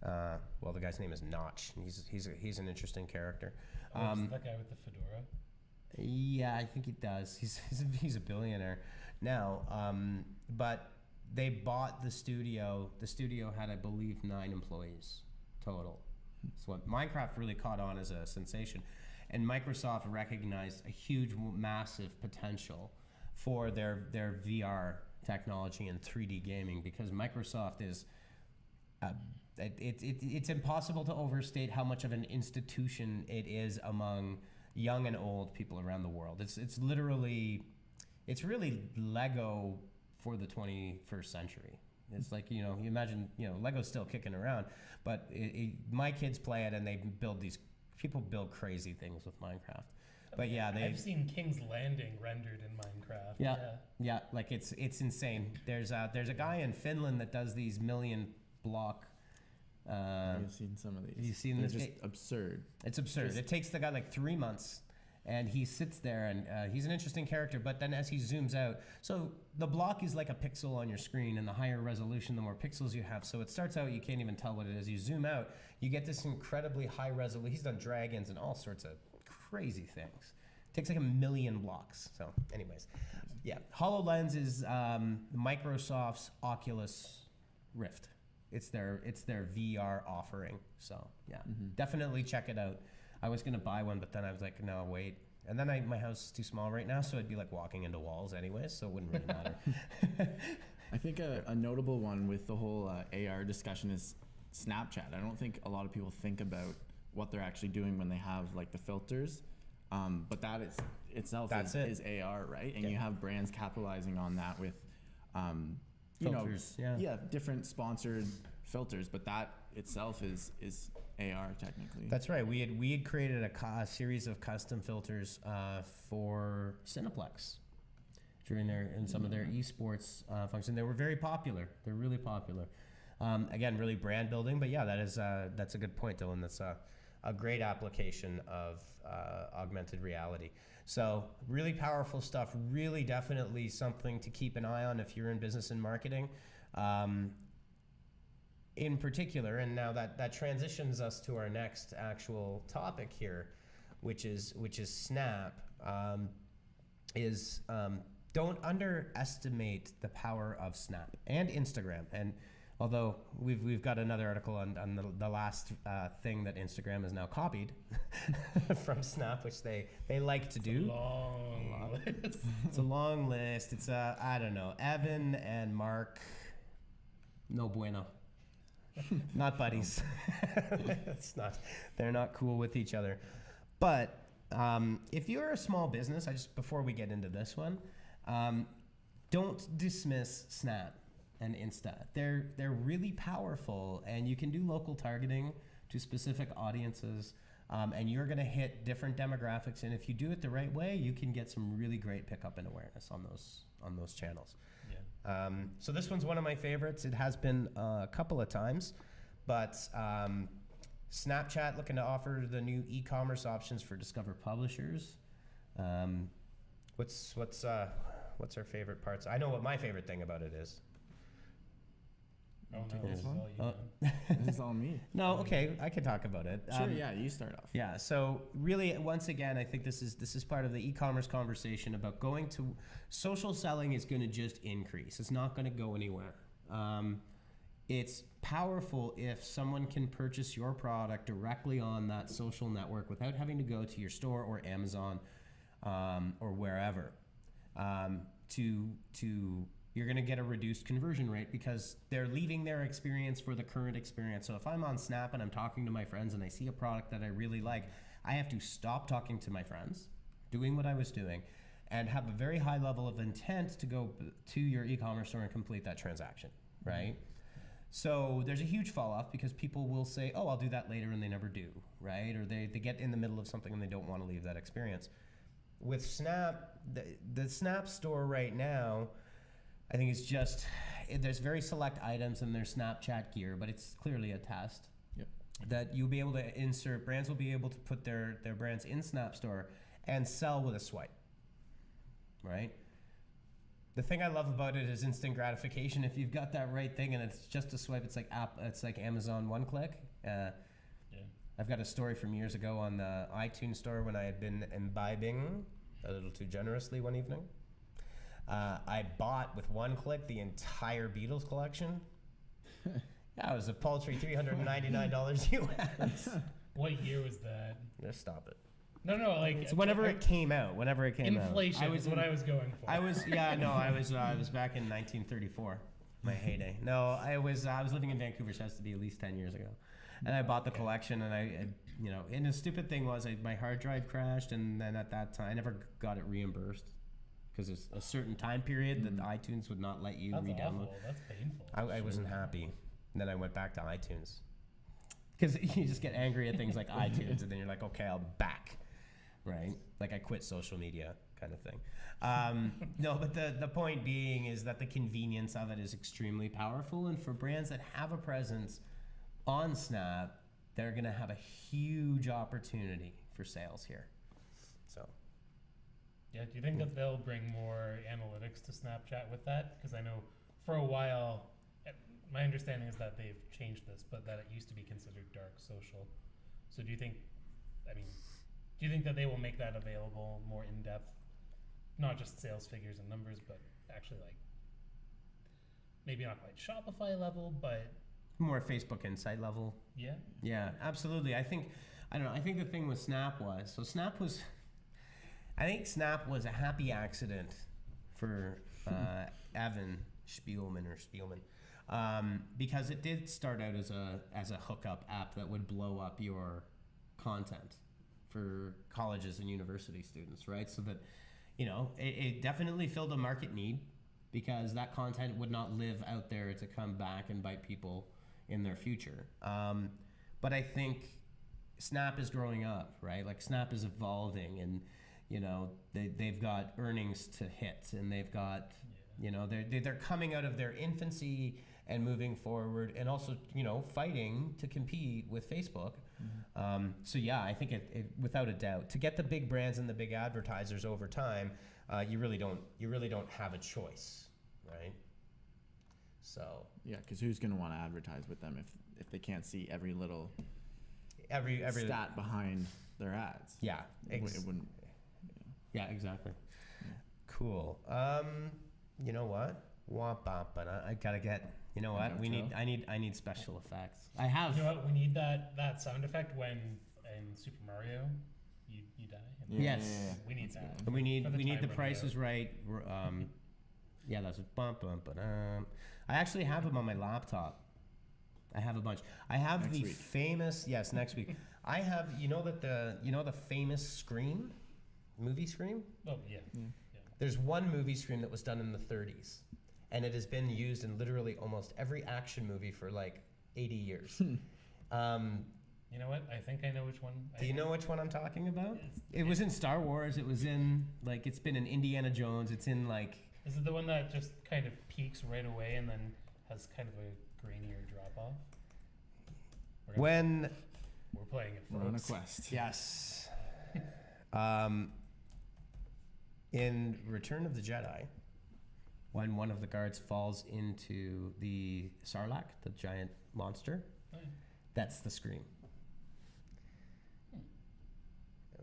the guy's name is Notch. He's an interesting character. Is that guy with the fedora? Yeah, I think he does. He's a billionaire now. But they bought the studio. The studio had, I believe, 9 employees total. So what Minecraft really caught on as a sensation, and Microsoft recognized a huge, massive potential for their VR technology and 3D gaming, because Microsoft is it's impossible to overstate how much of an institution it is among young and old people around the world. It's really Lego for the 21st century. It's like, you imagine, Lego's still kicking around, but my kids play it and people build crazy things with Minecraft. But yeah, I've seen King's Landing rendered in Minecraft. Yeah, like it's insane. There's a guy in Finland that does these million block. I've seen some of these. You've seen They're this? just absurd. It's absurd. It takes the guy like 3 months. And he sits there, and he's an interesting character. But then as he zooms out, so the block is like a pixel on your screen, and the higher resolution, the more pixels you have. So it starts out, you can't even tell what it is. You zoom out, you get this incredibly high resolution. He's done dragons and all sorts of crazy things. It takes like 1 million blocks. So anyways, yeah. HoloLens is Microsoft's Oculus Rift. It's their VR offering. So yeah, definitely check it out. I was gonna buy one, but then I was like, no, wait. And then my house is too small right now, so it'd be like walking into walls anyways, so it wouldn't really matter. I think a notable one with the whole AR discussion is Snapchat. I don't think a lot of people think about what they're actually doing when they have like the filters, but that itself is AR, right? And you have brands capitalizing on that with, filters, different sponsored filters, but that itself is AR technically. That's right. We had created a series of custom filters for Cineplex during some of their esports function. They were very popular. They're really popular. Again, really brand building, but yeah, that's a good point, Dylan. That's a great application of augmented reality. So really powerful stuff, really definitely something to keep an eye on if you're in business and marketing. In particular, and now that transitions us to our next actual topic here, which is Snap, don't underestimate the power of Snap and Instagram. And although we've got another article on the last thing that Instagram has now copied from Snap, which they like to do. Long list. It's a long list. It's I don't know, Evan and Mark, no bueno. Not buddies. They're not cool with each other. But if you're a small business, before we get into this one, don't dismiss Snap and Insta. They're really powerful, and you can do local targeting to specific audiences, and you're going to hit different demographics. And if you do it the right way, you can get some really great pickup and awareness on those channels. Yeah. So this one's one of my favorites. It has been a couple of times, but Snapchat looking to offer the new e-commerce options for Discover publishers. What's our favorite parts? I know what my favorite thing about it is. Oh no, Take this is this one? all you. Oh. Done. This is all me. No, okay, I can talk about it. Sure, yeah, you start off. Yeah, so really, once again, I think this is part of the e-commerce conversation about going to social selling is going to just increase. It's not going to go anywhere. It's powerful if someone can purchase your product directly on that social network without having to go to your store or Amazon or wherever. You're going to get a reduced conversion rate because they're leaving their experience for the current experience. So if I'm on Snap and I'm talking to my friends and I see a product that I really like, I have to stop talking to my friends, doing what I was doing, and have a very high level of intent to go to your e-commerce store and complete that transaction, right? So there's a huge fall off because people will say, oh, I'll do that later, and they never do, right? Or they get in the middle of something and they don't want to leave that experience. With Snap, the Snap store right now, I think it's just, there's very select items in their Snapchat gear, but it's clearly a test. Yep. That you'll be able to insert, brands will be able to put their brands in Snap Store and sell with a swipe, right? The thing I love about it is instant gratification. If you've got that right thing and it's just a swipe, it's like Amazon one click. Yeah. I've got a story from years ago on the iTunes store when I had been imbibing a little too generously one evening. I bought with one click the entire Beatles collection. Yeah, it was a paltry $399 US. What year was that? Just stop it. No, like It's whenever it came out. inflation is what I was going for. I was back in 1934, my heyday. No, I was living in Vancouver, so it has to be at least 10 years ago. And I bought the collection, and and the stupid thing was my hard drive crashed, and then at that time I never got it reimbursed because there's a certain time period that iTunes would not let you That's re-download. awful. That's painful. I wasn't happy. And then I went back to iTunes because you just get angry at things like iTunes, and then you're like, okay, I'll back, right? Like I quit social media kind of thing. No, but the point being is that the convenience of it is extremely powerful, and for brands that have a presence on Snap, they're going to have a huge opportunity for sales here. So. Yeah, do you think that they'll bring more analytics to Snapchat with that? Because I know for a while, my understanding is that they've changed this, but that it used to be considered dark social. So do you think that they will make that available more in depth? Not just sales figures and numbers, but actually like maybe not quite Shopify level, but More Facebook Insight level. yeah. Yeah, absolutely. I think the thing with Snap was, I think Snap was a happy accident for Evan Spielman, because it did start out as a hookup app that would blow up your content for colleges and university students, right? So that, it definitely filled a market need because that content would not live out there to come back and bite people in their future. But I think Snap is growing up, right? Like Snap is evolving, and they've got earnings to hit, and they've got they're coming out of their infancy, and moving forward, and also, fighting to compete with Facebook. So yeah, I think it without a doubt, to get the big brands and the big advertisers over time, you really don't have a choice, right? So Yeah, because who's going to want to advertise with them if they can't see every little every stat behind their ads? Yeah, It wouldn't. yeah, exactly. Cool. You know what? But I gotta get. You know what? I need special effects. I have. You know what? We need that sound effect when in Super Mario you die. Yes. We need that. We need the timer Price is Right. Yeah, that's bump. I actually have them on my laptop. I have a bunch. I have Next the week. famous. Yes, next week. I have. The famous Scream, movie Scream. Oh yeah. There's one movie Scream that was done in the 30s, and it has been used in literally almost every action movie for like 80 years. You know what? I think I know which one. Do you know which one I'm talking about? It was in Star Wars. It was in it's been in Indiana Jones. It's in like. Is it the one that just kind of peaks right away and then has kind of a grainier drop off? When we're playing it, We're on a folks. quest. yes, in Return of the Jedi, when one of the guards falls into the Sarlacc, the giant monster, Oh, yeah. that's the Scream.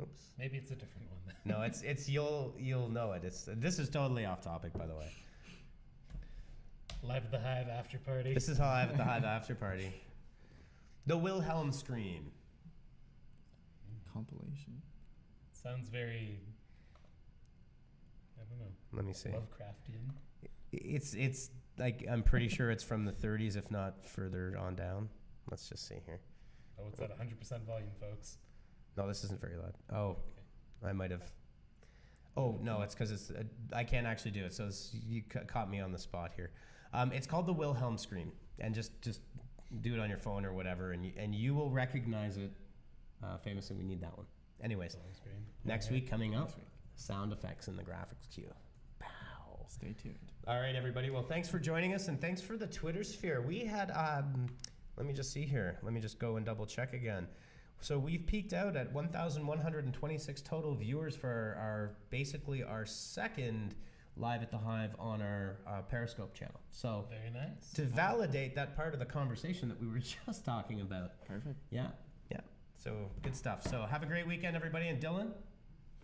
Oops. Maybe it's a different one then. No, it's you'll know it. This is totally off topic, by the way. Live at the Hive after party. This is how I have at the Hive after party. The Wilhelm Scream. Compilation. Sounds very, I don't know, Let me see. Lovecraftian. It's like I'm pretty sure it's from the 30s, if not further on down. Let's just see here. Oh, it's at 100% volume, folks. No, this isn't very loud. Oh, Okay. I might have. Oh no, it's because I can't actually do it. So you caught me on the spot here. It's called the Wilhelm Scream, and just do it on your phone or whatever, and you will recognize it. Famously, we need that one. Anyways, next week coming up, sound effects in the graphics queue. Pow. Stay tuned. All right, everybody. Well, thanks for joining us, and thanks for the Twitter sphere. We had. Let me just see here. Let me just go and double check again. So we've peaked out at 1,126 total viewers for our second Live at the Hive on our Periscope channel. So Very nice. to validate that part of the conversation that we were just talking about. Perfect. Yeah. So good stuff. So have a great weekend, everybody. And Dylan,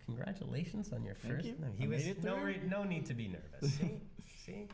congratulations on your Thank first. you. No, I made it through. no need to be nervous. See.